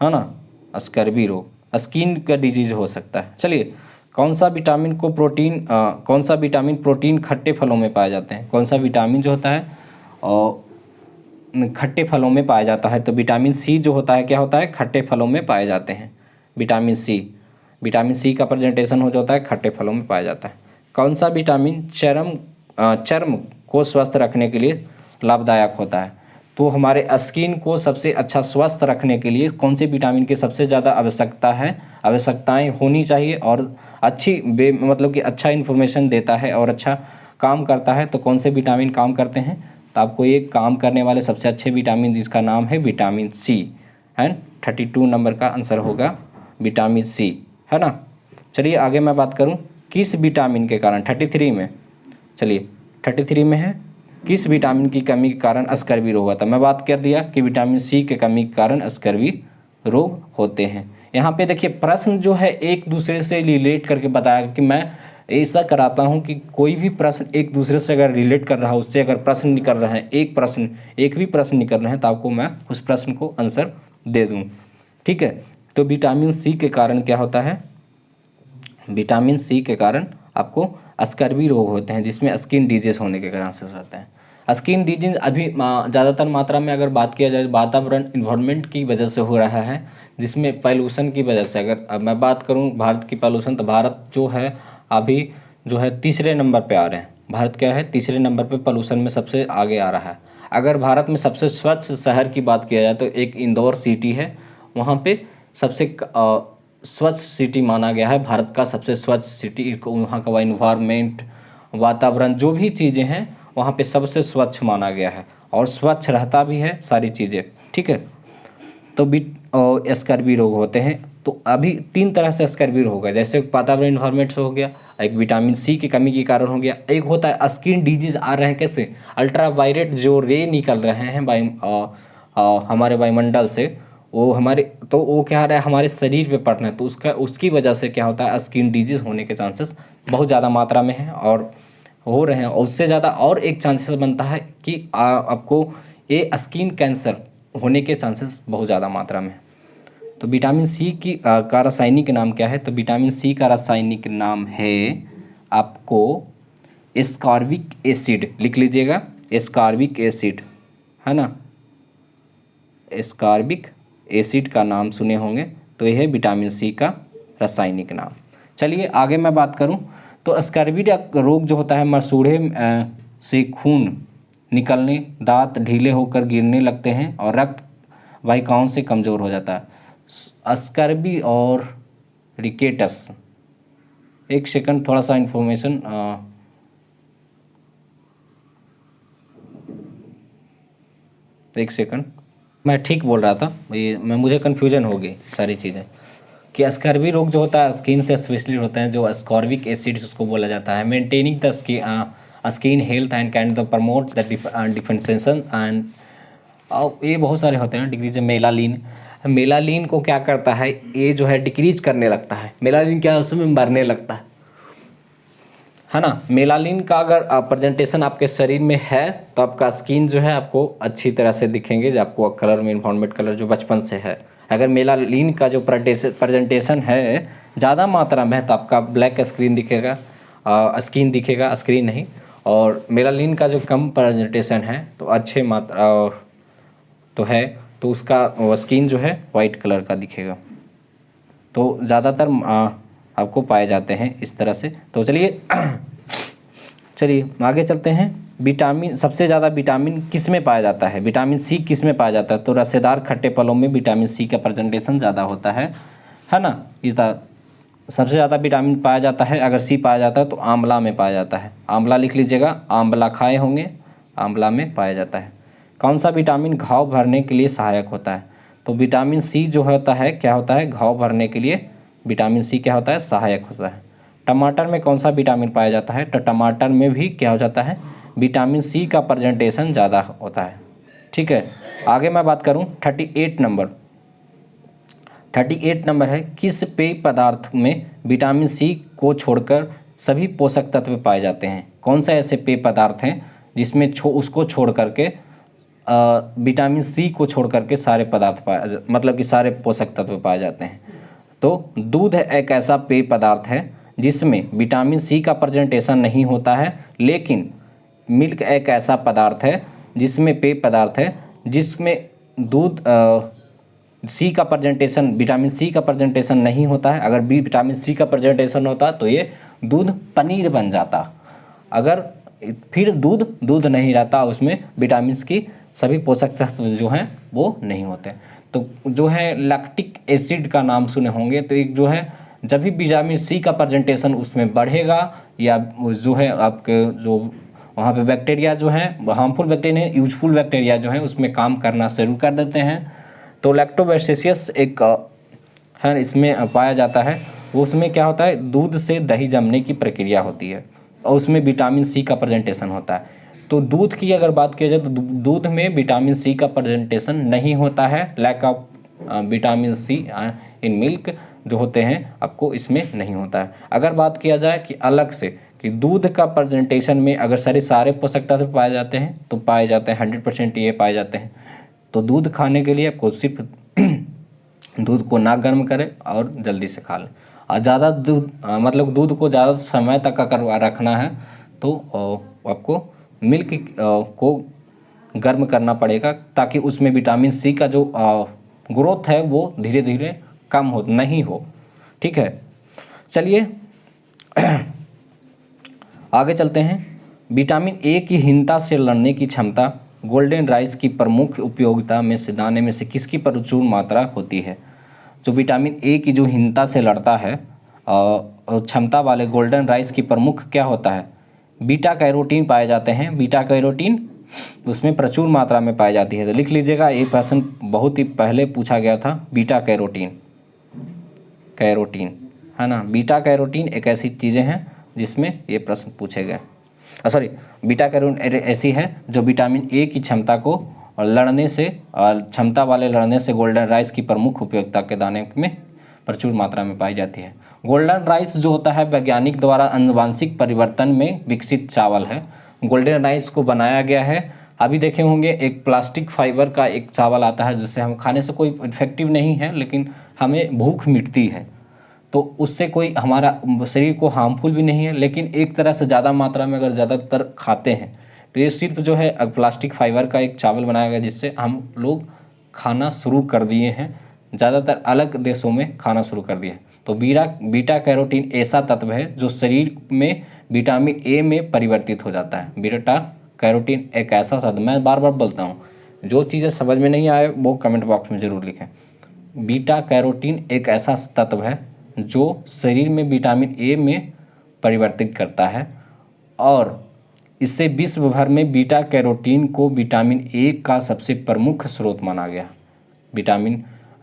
है ना, स्कर्वी रोग, स्किन का डिजीज हो सकता है। चलिए, कौन सा विटामिन प्रोटीन खट्टे फलों में पाए जाते हैं। कौन सा विटामिन जो होता है खट्टे फलों में पाया जाता है। तो विटामिन सी जो होता है क्या होता है, खट्टे फलों में पाए जाते हैं। विटामिन सी का प्रेजेंटेशन हो जाता है खट्टे फलों में पाया जाता है। कौन सा विटामिन चर्म को स्वस्थ रखने के लिए लाभदायक होता है। तो हमारे स्किन को सबसे अच्छा स्वस्थ रखने के लिए कौन से विटामिन की सबसे ज़्यादा आवश्यकताएं होनी चाहिए और अच्छी मतलब कि अच्छा इन्फॉर्मेशन देता है और अच्छा काम करता है। तो कौन से विटामिन काम करते हैं, तो आपको ये काम करने वाले सबसे अच्छे विटामिन जिसका नाम है विटामिन सी, एंड 32 नंबर का आंसर होगा विटामिन सी, है ना। चलिए आगे मैं बात करूं किस विटामिन के कारण 33 में, चलिए 33 में है किस विटामिन की कमी के कारण स्कर्वी रोग होता है। मैं बात कर दिया कि विटामिन सी के कमी के कारण स्कर्वी रोग होते हैं। यहाँ पे देखिए प्रश्न जो है एक दूसरे से रिलेट करके बताया कि मैं ऐसा कराता हूँ कि कोई भी प्रश्न एक दूसरे से अगर रिलेट कर रहा है, उससे अगर प्रश्न निकल रहे हैं, एक भी प्रश्न निकल रहे हैं, तो आपको मैं उस प्रश्न को आंसर दे दूँ, ठीक है। तो विटामिन सी के कारण क्या होता है, विटामिन सी के कारण आपको स्कर्वी रोग होते हैं, जिसमें स्किन डिजीज होने के चांसेस होते हैं। स्किन डिजीज अभी ज़्यादातर मात्रा में अगर बात किया जाए वातावरण इन्वायरमेंट की वजह से हो रहा है, जिसमें पॉल्यूशन की वजह से। अगर अब मैं बात करूं भारत की पॉल्यूशन, तो भारत जो है अभी जो है तीसरे नंबर पे आ रहे हैं। भारत क्या है, तीसरे नंबर पे पॉल्यूशन में सबसे आगे आ रहा है। अगर भारत में सबसे स्वच्छ शहर की बात किया जाए तो एक इंदौर सिटी है, वहाँ पे सबसे स्वच्छ सिटी माना गया है, भारत का सबसे स्वच्छ सिटी। वहाँ का इन्वायरमेंट, वातावरण, जो भी चीज़ें हैं वहाँ पे सबसे स्वच्छ माना गया है और स्वच्छ रहता भी है सारी चीज़ें, ठीक है। तो स्कर्वी रोग होते हैं। तो अभी 3 तरह से स्कर्वी रोग है, जैसे वातावरण इन्वायरमेंट से हो गया, एक विटामिन सी की कमी के कारण हो गया, एक होता है स्किन डिजीज आ रहे हैं कैसे, अल्ट्रावायलेट जो रे निकल रहे हैं हमारे वायुमंडल से, वो क्या आ रहा है हमारे शरीर पे पड़ना है, तो उसकी वजह से क्या होता है स्किन डिजीज होने के चांसेस बहुत ज़्यादा मात्रा में हैं और हो रहे हैं। और उससे ज़्यादा और एक चांसेस बनता है कि आपको ये स्किन कैंसर होने के चांसेस बहुत ज़्यादा मात्रा में। तो विटामिन सी का रासायनिक नाम क्या है, तो विटामिन सी का रासायनिक नाम है आपको एस्कॉर्बिक एसिड, लिख लीजिएगा एस्कॉर्बिक एसिड, है ना। एस्कॉर्बिक एसिड का नाम सुने होंगे, तो यह है विटामिन सी का रासायनिक नाम। चलिए आगे मैं बात करूं तो स्कर्वी रोग जो होता है मसूड़े से खून निकलने, दांत ढीले होकर गिरने लगते हैं और रक्त वाहिकाओं से कमज़ोर हो जाता है। स्कर्वी और रिकेटस, एक सेकंड थोड़ा सा इन्फॉर्मेशन, एक सेकंड, मैं ठीक बोल रहा था, मुझे कन्फ्यूजन हो गई सारी चीज़ें। कि स्कर्वी रोग जो होता है स्किन से स्पेशली होता है, जो स्कॉर्बिक एसिड उसको बोला जाता है। Maintaining the skin health and can the promote the differentiation and, ये बहुत सारे होते हैं डिक्रीज। मेलालिन को क्या करता है, ये जो है डिक्रीज करने लगता है। मेलालिन क्या है, उसमें मरने लगता है ना। मेलानिन का अगर प्रेजेंटेशन आपके शरीर में है तो आपका स्किन जो है आपको अच्छी तरह से दिखेंगे, जो आपको कलर में इन्वायरमेंट कलर जो बचपन से है। अगर मेलानिन का जो प्रेजेंटेशन है ज़्यादा मात्रा में है तो आपका ब्लैक स्क्रीन दिखेगा, स्किन दिखेगा, स्क्रीन नहीं। और मेलानिन का जो कम प्रेजेंटेशन है तो अच्छे मात्रा तो है, तो उसका स्किन जो है वाइट कलर का दिखेगा। तो ज़्यादातर आपको पाए जाते हैं इस तरह से। तो चलिए चलिए आगे चलते हैं। विटामिन, सबसे ज़्यादा विटामिन किस में पाया जाता है? विटामिन सी किस में पाया जाता है? तो रसेदार खट्टे फलों में विटामिन सी का प्रेजेंटेशन ज़्यादा होता है ना। ये सबसे ज़्यादा विटामिन पाया जाता है, अगर सी पाया जाता है तो आंवला में पाया जाता है। आंवला लिख लीजिएगा, आंवला खाए होंगे, आंवला में पाया जाता है। कौन सा विटामिन घाव भरने के लिए सहायक होता है? तो विटामिन सी जो होता है, क्या होता है? घाव भरने के लिए विटामिन सी क्या होता है? सहायक होता है। टमाटर में कौन सा विटामिन पाया जाता है? तो टमाटर में भी क्या हो जाता है? विटामिन सी का प्रेजेंटेशन ज़्यादा होता है। ठीक है, आगे मैं बात करूं 38 नंबर। 38 नंबर है, किस पेय पदार्थ में विटामिन सी को छोड़कर सभी पोषक तत्व पाए जाते हैं? कौन सा ऐसे पेय पदार्थ हैं जिसमें उसको छोड़ करके विटामिन सी को छोड़ करके सारे पदार्थ मतलब कि सारे पोषक तत्व पाए जाते हैं? तो दूध एक ऐसा पेय पदार्थ है जिसमें विटामिन सी का प्रेजेंटेशन नहीं होता है, लेकिन मिल्क एक ऐसा पदार्थ है जिसमें पेय पदार्थ है जिसमें दूध सी का प्रेजेंटेशन, विटामिन सी का प्रेजेंटेशन नहीं होता है। अगर विटामिन सी का प्रेजेंटेशन होता तो ये दूध पनीर बन जाता। अगर फिर दूध नहीं रहता, उसमें विटामिन की सभी पोषक तत्व जो हैं वो नहीं होते। तो जो है लैक्टिक एसिड का नाम सुने होंगे, तो एक जो है जब भी विटामिन सी का प्रेजेंटेशन उसमें बढ़ेगा या जो है आपके जो वहाँ पे बैक्टीरिया जो है, हार्मफुल बैक्टीरिया, यूजफुल बैक्टीरिया जो है उसमें काम करना शुरू कर देते हैं। तो लैक्टोबैसिलस एक है, इसमें पाया जाता है। वो उसमें क्या होता है? दूध से दही जमने की प्रक्रिया होती है और उसमें विटामिन सी का प्रेजेंटेशन होता है। तो दूध की अगर बात किया जाए तो दूध में विटामिन सी का प्रेजेंटेशन नहीं होता है। Lack of vitamin C in milk जो होते हैं आपको इसमें नहीं होता है। अगर बात किया जाए कि अलग से कि दूध का प्रेजेंटेशन में अगर सारे पोषक तत्व पाए जाते हैं तो पाए जाते हैं 100% ये पाए जाते हैं। तो दूध खाने के लिए आपको सिर्फ दूध को ना गर्म करें और जल्दी से खा लें। और ज़्यादा दूध मतलब दूध को ज़्यादा समय तक अगर रखना है तो आपको मिल्क को गर्म करना पड़ेगा ताकि उसमें विटामिन सी का जो ग्रोथ है वो धीरे धीरे कम हो नहीं हो। ठीक है, चलिए आगे चलते हैं। विटामिन ए की हीनता से लड़ने की क्षमता गोल्डन राइस की प्रमुख उपयोगिता में से दाने में से किसकी प्रचुर मात्रा होती है? जो विटामिन ए की जो हीनता से लड़ता है क्षमता वाले गोल्डन राइस की प्रमुख क्या होता है? बीटा कैरोटीन पाए जाते हैं। बीटा कैरोटीन उसमें प्रचुर मात्रा में पाई जाती है। तो लिख लीजिएगा, ये प्रश्न बहुत ही पहले पूछा गया था। बीटा कैरोटीन है ना। बीटा कैरोटीन एक ऐसी चीज़ें हैं जिसमें ये प्रश्न पूछे गए। सॉरी, बीटा कैरोटीन ऐसी है जो विटामिन ए की क्षमता को लड़ने से क्षमता वाले लड़ने से गोल्डन राइस की प्रमुख उपयोगिता के दाने में प्रचुर मात्रा में पाई जाती है। गोल्डन राइस जो होता है वैज्ञानिक द्वारा आनुवांशिक परिवर्तन में विकसित चावल है। गोल्डन राइस को बनाया गया है। अभी देखे होंगे एक प्लास्टिक फाइबर का एक चावल आता है जिससे हम खाने से कोई इफेक्टिव नहीं है लेकिन हमें भूख मिटती है। तो उससे कोई हमारा शरीर को हार्मफुल भी नहीं है, लेकिन एक तरह से ज़्यादा मात्रा में अगर ज़्यादातर खाते हैं तो ये सिर्फ जो है प्लास्टिक फाइबर का एक चावल बनाया गया जिससे हम लोग खाना शुरू कर दिए हैं। ज़्यादातर अलग देशों में खाना शुरू कर दिया है। तो बीटा कैरोटीन ऐसा तत्व है जो शरीर में विटामिन ए में परिवर्तित हो जाता है। बीटा कैरोटीन एक ऐसा शब्द, मैं बार बार बोलता हूँ, जो चीज़ें समझ में नहीं आए वो कमेंट बॉक्स में ज़रूर लिखें। बीटा कैरोटीन एक ऐसा तत्व है जो शरीर में विटामिन ए में परिवर्तित करता है और इससे विश्व भर में बीटा कैरोटीन को विटामिन ए का सबसे प्रमुख स्रोत माना गया।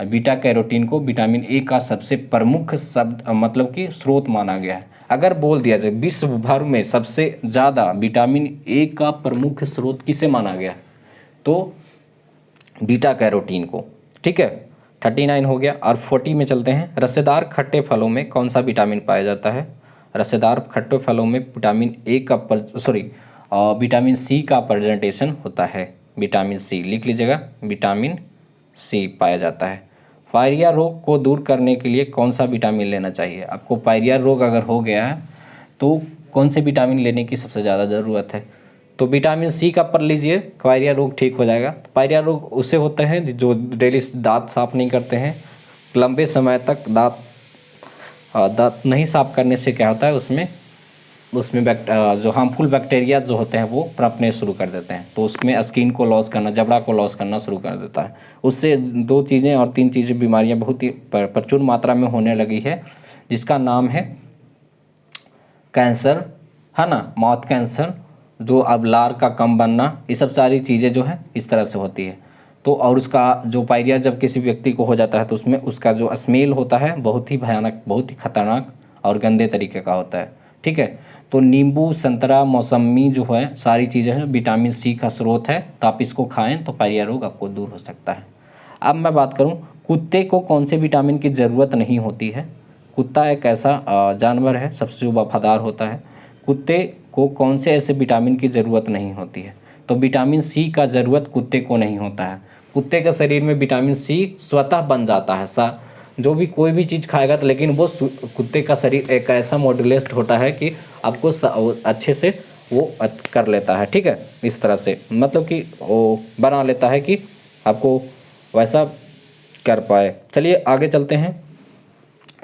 बीटा कैरोटीन को विटामिन ए का सबसे प्रमुख शब्द मतलब कि स्रोत माना गया है। अगर बोल दिया जाए विश्व भर में सबसे ज़्यादा विटामिन ए का प्रमुख स्रोत किसे माना गया तो बीटा कैरोटीन को। ठीक है, 39 हो गया। और 40 में चलते हैं। रसेदार खट्टे फलों में कौन सा विटामिन पाया जाता है? रसेदार खट्टे फलों में विटामिन ए का विटामिन सी का प्रेजेंटेशन होता है। विटामिन सी लिख लीजिएगा, विटामिन सी पाया जाता है। पायरिया रोग को दूर करने के लिए कौन सा विटामिन लेना चाहिए? आपको पायरिया रोग अगर हो गया है तो कौन से विटामिन लेने की सबसे ज़्यादा ज़रूरत है? तो विटामिन सी का पढ़ लीजिए, पायरिया रोग ठीक हो जाएगा। पायरिया रोग उससे होता है जो डेली दांत साफ नहीं करते हैं, लंबे समय तक दांत दांत नहीं साफ करने से क्या होता है, उसमें उसमें जो हार्मफुल बैक्टीरिया जो होते हैं वो पनपने शुरू कर देते हैं, तो उसमें स्किन को लॉस करना, जबड़ा को लॉस करना शुरू कर देता है। उससे 2 चीज़ें और 3 चीज़ें बीमारियां बहुत ही प्रचुर मात्रा में होने लगी है, जिसका नाम है कैंसर, है ना, माउथ कैंसर, जो अब लार का कम बनना, ये सब सारी चीज़ें जो है इस तरह से होती है। तो और उसका जो पायरिया जब किसी व्यक्ति को हो जाता है तो उसमें उसका जो स्मेल होता है बहुत ही भयानक, बहुत ही खतरनाक और गंदे तरीके का होता है। ठीक है, तो नींबू, संतरा, मौसम्मी जो है सारी चीज़ें हैं, विटामिन सी का स्रोत है, तो आप इसको खाएं तो पायरिया रोग आपको दूर हो सकता है। अब मैं बात करूं, कुत्ते को कौन से विटामिन की ज़रूरत नहीं होती है। कुत्ता एक ऐसा जानवर है सबसे जो वफादार होता है, कुत्ते को कौन से ऐसे विटामिन की ज़रूरत नहीं होती है, तो विटामिन सी का ज़रूरत कुत्ते को नहीं होता है। कुत्ते के शरीर में विटामिन सी स्वतः बन जाता है, जो भी कोई भी चीज़ खाएगा तो, लेकिन वो कुत्ते का शरीर एक ऐसा मॉड्यूलेट होता है कि आपको अच्छे से वो कर लेता है। ठीक है, इस तरह से मतलब कि वो बना लेता है कि आपको वैसा कर पाए। चलिए आगे चलते हैं।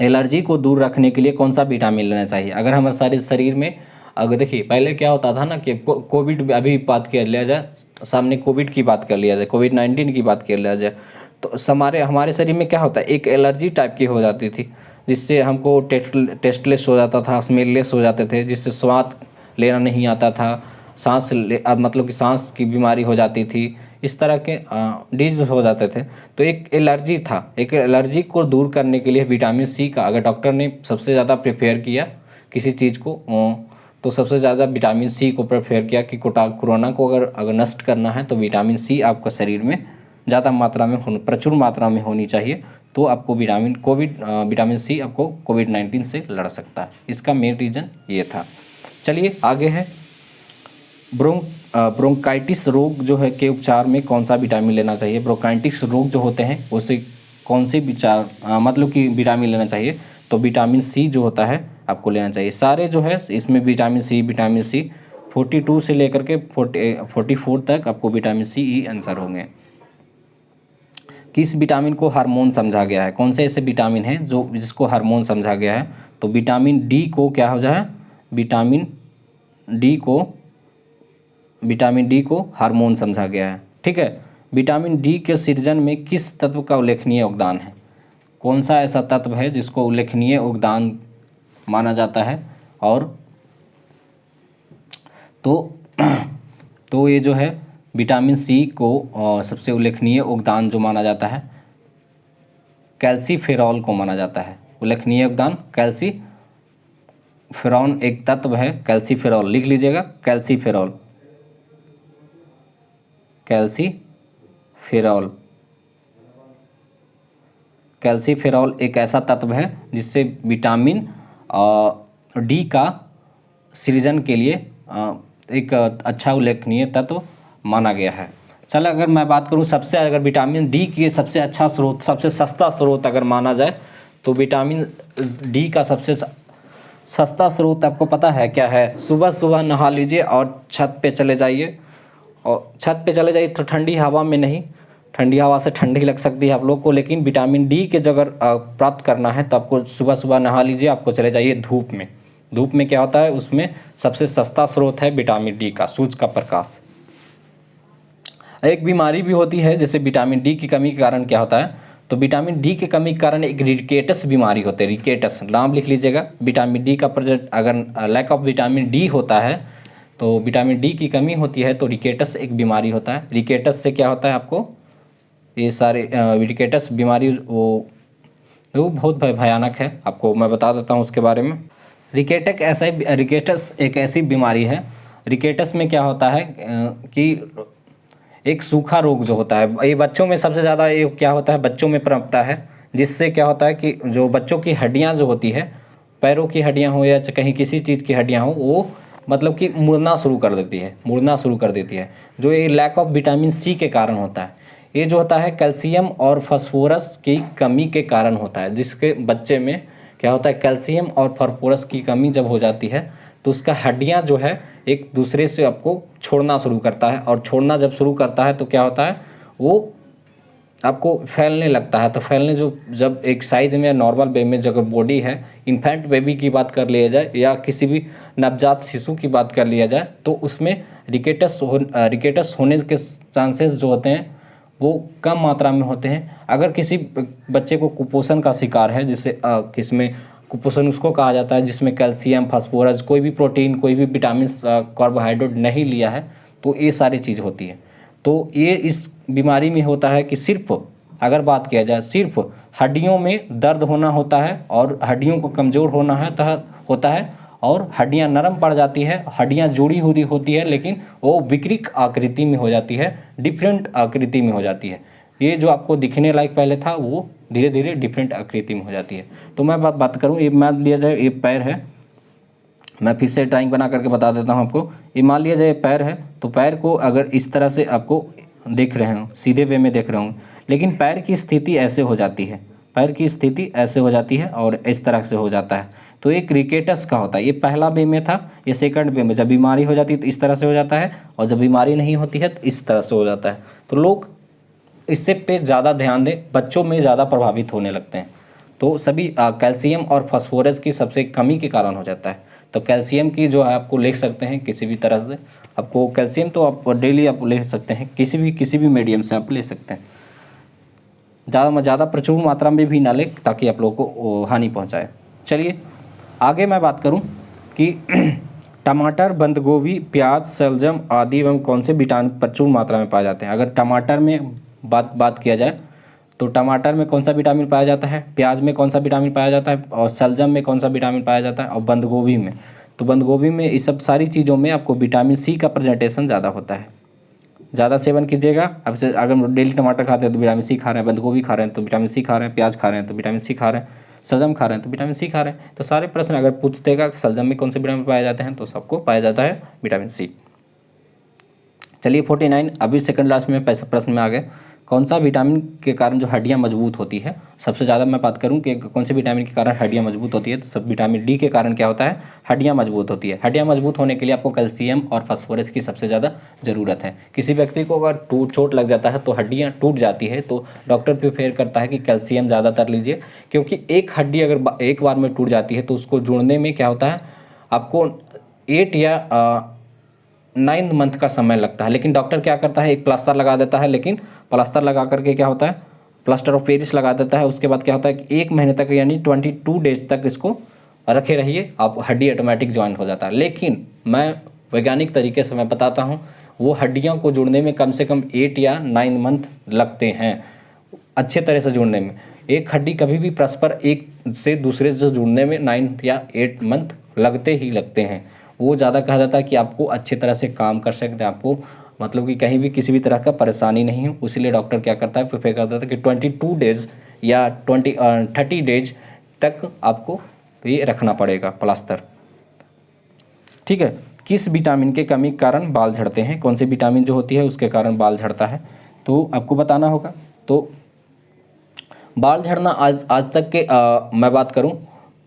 एलर्जी को दूर रखने के लिए कौन सा विटामिन लेना चाहिए। अगर हमारे सारे शरीर में, अगर देखिए पहले क्या होता था ना कि कोविड, अभी बात कर लिया जाए, सामने कोविड की बात कर लिया जाए, कोविड-19 की बात कर लिया जाए, तो हमारे शरीर में क्या होता है, एक एलर्जी टाइप की हो जाती थी, जिससे हमको टेस्टलेस हो जाता था, स्मेललेस हो जाते थे, जिससे स्वाद लेना नहीं आता था, अब मतलब कि सांस की बीमारी हो जाती थी, इस तरह के डिजीज हो जाते थे। तो एक एलर्जी था, एक एलर्जी को दूर करने के लिए विटामिन सी का अगर डॉक्टर ने सबसे ज़्यादा प्रेफर किया किसी चीज़ को, तो सबसे ज़्यादा विटामिन सी को प्रेफर किया कि कोरोना को अगर नष्ट करना है तो विटामिन सी आपका शरीर में ज़्यादा मात्रा में प्रचुर मात्रा में होनी चाहिए, तो आपको विटामिन सी आपको कोविड-19 से लड़ सकता है। इसका मेन रीज़न ये था। चलिए आगे है, ब्रोंकाइटिस रोग जो है के उपचार में कौन सा विटामिन लेना चाहिए। ब्रोंकाइटिस रोग जो होते हैं उससे कौन से मतलब कि विटामिन लेना चाहिए, तो विटामिन सी जो होता है आपको लेना चाहिए। सारे जो है इसमें विटामिन सी 42 से लेकर के 44 तक आपको विटामिन सी ही आंसर होंगे। किस विटामिन को हार्मोन समझा गया है, कौन से ऐसे विटामिन हैं जो जिसको हार्मोन समझा गया है, तो विटामिन डी को क्या हो जाए, विटामिन डी को हार्मोन समझा गया है। ठीक है, विटामिन डी के सृजन में किस तत्व का उल्लेखनीय योगदान है, कौन सा ऐसा तत्व है जिसको उल्लेखनीय योगदान माना जाता है, और तो ये जो है विटामिन सी को सबसे उल्लेखनीय योगदान जो माना जाता है कैल्सीफेरॉल को माना जाता है। उल्लेखनीय योगदान कैल्सीफेरॉल एक तत्व है, कैल्सीफेरॉल लिख लीजिएगा, कैल्सीफेरॉल एक ऐसा तत्व है जिससे विटामिन डी का सृजन के लिए एक अच्छा उल्लेखनीय तत्व माना गया है। चलो अगर मैं बात करूं सबसे, अगर विटामिन डी की सबसे अच्छा स्रोत, सबसे सस्ता स्रोत अगर माना जाए, तो विटामिन डी का सबसे सस्ता स्रोत आपको पता है क्या है। सुबह सुबह नहा लीजिए और छत पे चले जाइए, और छत पे चले जाइए तो ठंडी हवा में नहीं, ठंडी हवा से ठंडी लग सकती है आप लोग को, लेकिन विटामिन डी के जो अगर प्राप्त करना है तो आपको सुबह सुबह नहा लीजिए, आपको चले जाइए धूप में। धूप में क्या होता है, उसमें सबसे सस्ता स्रोत है विटामिन डी का, सूरज का प्रकाश। एक बीमारी भी होती है जैसे विटामिन डी की कमी के कारण क्या होता है, तो विटामिन डी की कमी के कारण एक रिकेटस बीमारी होती है। रिकेटस नाम लिख लीजिएगा, विटामिन डी का अगर लैक ऑफ विटामिन डी होता है, तो विटामिन डी की कमी होती है तो रिकेटस एक बीमारी होता है। रिकेटस से क्या होता है आपको, ये सारे रिकेटस बीमारी वो बहुत भयानक है, आपको मैं बता देता हूँ उसके बारे में। रिकेटस एक ऐसी बीमारी है, रिकेटस में क्या होता है कि एक सूखा रोग जो होता है, ये बच्चों में सबसे ज़्यादा ये क्या होता है, बच्चों में पनपता है, जिससे क्या होता है कि जो बच्चों की हड्डियाँ जो होती है, पैरों की हड्डियाँ हो या कहीं किसी चीज़ की हड्डियाँ हो, वो मतलब कि मुड़ना शुरू कर देती है, जो ये लैक ऑफ विटामिन सी के कारण होता है। ये जो होता है कैल्शियम और फास्फोरस की कमी के कारण होता है, जिसके बच्चे में क्या होता है, कैल्शियम और फास्फोरस की कमी जब हो जाती है तो उसका हड्डियाँ जो है एक दूसरे से आपको छोड़ना शुरू करता है, और छोड़ना जब शुरू करता है तो क्या होता है, वो आपको फैलने लगता है। तो फैलने जो जब एक साइज में नॉर्मल बेबी में जब बॉडी है, इन्फेंट बेबी की बात कर लिया जाए या किसी भी नवजात शिशु की बात कर लिया जाए, तो उसमें रिकेटस होने के चांसेस जो होते हैं वो कम मात्रा में होते हैं। अगर किसी बच्चे को कुपोषण का शिकार है, जिससे किसमें कुपोषण उसको कहा जाता है जिसमें कैल्शियम, फास्फोरस, कोई भी प्रोटीन, कोई भी विटामिन, कार्बोहाइड्रेट नहीं लिया है, तो ये सारी चीज़ होती है। तो ये इस बीमारी में होता है कि सिर्फ अगर बात किया जाए, सिर्फ हड्डियों में दर्द होना होता है और हड्डियों को कमज़ोर होना है होता है और हड्डियां नरम पड़ जाती है, हड्डियां जुड़ी हुई होती है, लेकिन वो विकृत आकृति में हो जाती है, डिफरेंट आकृति में हो जाती है। ये जो आपको दिखने लायक पहले था वो धीरे धीरे डिफरेंट आकृति में हो जाती है। तो मैं बात करूँ, ये मान लिया जाए ये पैर है, मैं फिर से ड्राइंग बना करके बता देता हूँ आपको। ये मान लिया जाए पैर है, तो पैर को अगर इस तरह से आपको देख रहे हो, सीधे वे में देख रहे होंगे, लेकिन पैर की स्थिति ऐसे हो जाती है, पैर की स्थिति ऐसे हो जाती है और इस तरह से हो जाता है। तो ये क्रिकेटस का होता है। ये पहला वे में था, ये सेकंड वे में। जब बीमारी हो जाती है तो इस तरह से हो जाता है और जब बीमारी नहीं होती है तो इस तरह से हो जाता है। तो लोग इससे पे ज़्यादा ध्यान दें, बच्चों में ज़्यादा प्रभावित होने लगते हैं। तो सभी कैल्शियम और फास्फोरस की सबसे कमी के कारण हो जाता है। तो कैल्शियम की जो है आपको ले सकते हैं किसी भी तरह से, आपको कैल्शियम तो आप डेली आप ले सकते हैं, किसी भी मीडियम से आप ले सकते हैं। ज़्यादा प्रचुर मात्रा में भी ना लें ताकि आप लोगों को हानि पहुंचाए। चलिए आगे मैं बात करूं कि टमाटर, बंद गोभी, प्याज, शलजम आदि एवं कौन से विटामिन प्रचुर मात्रा में पाए जाते हैं। अगर टमाटर में बात किया जाए तो टमाटर में कौन सा विटामिन पाया जाता है, प्याज में कौन सा विटामिन पाया जाता है और शलजम में कौन सा विटामिन पाया जाता है और बंद गोभी में। तो बंद गोभी में इस सब सारी चीज़ों में आपको विटामिन सी का प्रेजेंटेशन ज़्यादा होता है। ज़्यादा सेवन कीजिएगा। अब से अगर हम डेली टमाटर खाते हैं तो विटामिन सी खा रहे हैं, बंद गोभी खा रहे हैं तो विटामिन सी खा रहे हैं, प्याज खा रहे हैं तो विटामिन सी खा रहे हैं, शलजम खा रहे हैं तो विटामिन सी खा रहे हैं। तो सारे प्रश्न अगर पूछ देगा कि शलजम में कौन से विटामिन पाए जाते हैं, तो सबको पाया जाता है विटामिन सी। चलिए 49 अभी सेकंड लास्ट में प्रश्न में आ गए, कौन सा विटामिन के कारण जो हड्डियां मजबूत होती है। सबसे ज़्यादा मैं बात करूं कि कौन से विटामिन के कारण हड्डियां मजबूत होती है, तो सब विटामिन डी के कारण क्या होता है, हड्डियां मजबूत होती है। हड्डियां मजबूत होने के लिए आपको कैल्शियम और फास्फोरस की सबसे ज़्यादा ज़रूरत है। किसी व्यक्ति को अगर चोट लग जाता है तो हड्डियाँ टूट जाती है, तो डॉक्टर प्रिफेयर करता है कि कैल्शियम ज़्यादातर लीजिए, क्योंकि एक हड्डी अगर एक बार में टूट जाती है तो उसको जोड़ने में क्या होता है, आपको 8 या 9 मंथ का समय लगता है। लेकिन डॉक्टर क्या करता है, एक प्लास्टर लगा देता है, लेकिन प्लास्टर लगा करके क्या होता है, प्लास्टर ऑफ पेरिस लगा देता है। उसके बाद क्या होता है कि 1 महीने तक यानी 22 डेज तक इसको रखे रहिए, आप हड्डी ऑटोमेटिक ज्वाइन हो जाता है। लेकिन मैं वैज्ञानिक तरीके से मैं बताता हूँ, वो हड्डियों को जुड़ने में कम से कम 8 या 9 मंथ लगते हैं, अच्छे तरह से जुड़ने में। एक हड्डी कभी भी परस्पर एक से दूसरे से जुड़ने में 9 या 8 मंथ लगते ही लगते हैं। वो ज़्यादा कहा जाता है कि आपको अच्छी तरह से काम कर सकते हैं, आपको मतलब कि कहीं भी किसी भी तरह का परेशानी नहीं हो। इसीलिए डॉक्टर क्या करता है, प्रिफर करता है कि 22 डेज या 30 डेज तक आपको ये रखना पड़ेगा प्लास्टर। ठीक है। किस विटामिन के कमी के कारण बाल झड़ते हैं, कौन सी विटामिन जो होती है उसके कारण बाल झड़ता है, तो आपको बताना होगा। तो बाल झड़ना आज तक के मैं बात करूं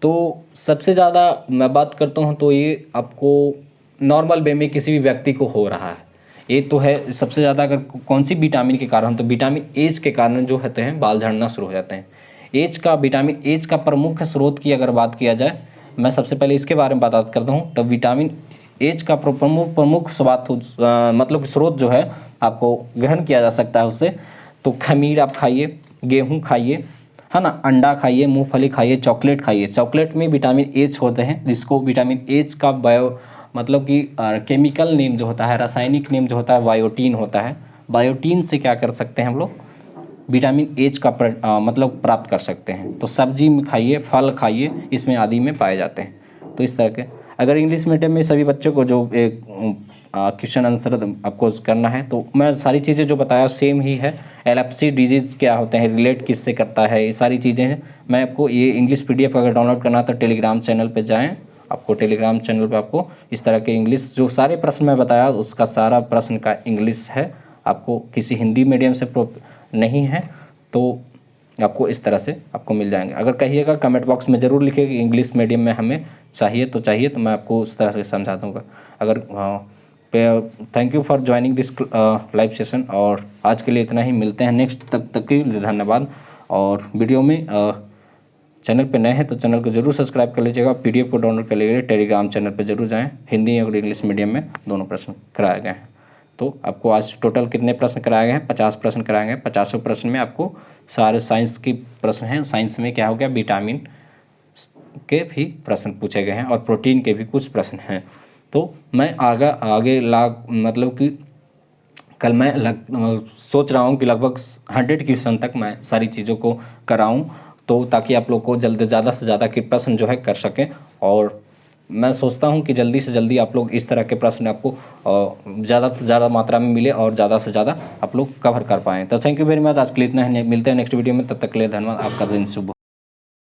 तो सबसे ज़्यादा मैं बात करता हूं तो ये आपको नॉर्मल वे में किसी भी व्यक्ति को हो रहा है, ये तो है सबसे ज़्यादा। अगर कौन सी विटामिन के कारण, तो विटामिन एज के कारण जो होते हैं बाल झड़ना शुरू हो जाते हैं। विटामिन एज का प्रमुख स्रोत की अगर बात किया जाए, मैं सबसे पहले इसके बारे में बात करता हूँ। तो विटामिन एज का प्रमुख मतलब स्रोत जो है आपको ग्रहण किया जा सकता है उससे, तो खमीर आप खाइए, गेहूँ खाइए, है ना, अंडा खाइए, मूंगफली खाइए, चॉकलेट खाइए। चॉकलेट में विटामिन एच होते हैं, जिसको विटामिन एच का मतलब कि केमिकल नेम जो होता है, रासायनिक नेम जो होता है बायोटीन होता है। बायोटीन से क्या कर सकते हैं हम लोग, विटामिन एच का मतलब प्राप्त कर सकते हैं। तो सब्जी में खाइए, फल खाइए, इसमें आदि में पाए जाते हैं। तो इस तरह के अगर इंग्लिश मीडियम में सभी बच्चों को जो एक क्वेश्चन आंसर आपको करना है, तो मैं सारी चीज़ें जो बताया सेम ही है। एपिलेप्सी डिजीज़ क्या होते हैं, रिलेट किससे करता है, ये सारी चीज़ें हैं। मैं आपको ये इंग्लिश PDF अगर डाउनलोड करना है तो टेलीग्राम चैनल पे जाएं, आपको टेलीग्राम चैनल पे आपको इस तरह के इंग्लिश जो सारे प्रश्न मैं बताया उसका सारा प्रश्न का इंग्लिश है। आपको किसी हिंदी मीडियम से नहीं है तो आपको इस तरह से आपको मिल जाएंगे। अगर कहिएगा कमेंट बॉक्स में ज़रूर लिखिएगा कि इंग्लिश मीडियम में हमें चाहिए, तो मैं आपको उस तरह से समझा दूँगा। अगर thank you for joining this live session. और आज के लिए इतना ही, मिलते हैं नेक्स्ट, तक के लिए धन्यवाद। और वीडियो में चैनल पे नए हैं तो चैनल को जरूर सब्सक्राइब कर लीजिएगा। पीडीएफ को डाउनलोड कर लीजिएगा, टेलीग्राम चैनल पे जरूर जाएं। हिंदी और इंग्लिश मीडियम में दोनों प्रश्न कराए गए हैं। तो आपको आज टोटल कितने प्रश्न कराए गए हैं? 50 प्रश्न कराए गए हैं। 50 प्रश्न में आपको सारे साइंस की प्रश्न हैं। साइंस में क्या हो गया, विटामिन के भी प्रश्न पूछे गए हैं और प्रोटीन के भी कुछ प्रश्न हैं। तो मैं आगे मतलब कि कल मैं सोच रहा हूँ कि लगभग 100 क्वेश्चन तक मैं सारी चीज़ों को कराऊँ, तो ताकि आप लोग को ज़्यादा से ज़्यादा के प्रश्न जो है कर सकें। और मैं सोचता हूँ कि जल्दी से जल्दी आप लोग इस तरह के प्रश्न आपको ज़्यादा से ज़्यादा मात्रा में मिले और ज़्यादा से ज़्यादा आप लोग कवर कर पाएँ। तो थैंक यू वेरी मच। आज के लिए इतना ही, मिलते हैं नेक्स्ट वीडियो में। तब तक के लिए धन्यवाद। आपका दिन शुभ हो।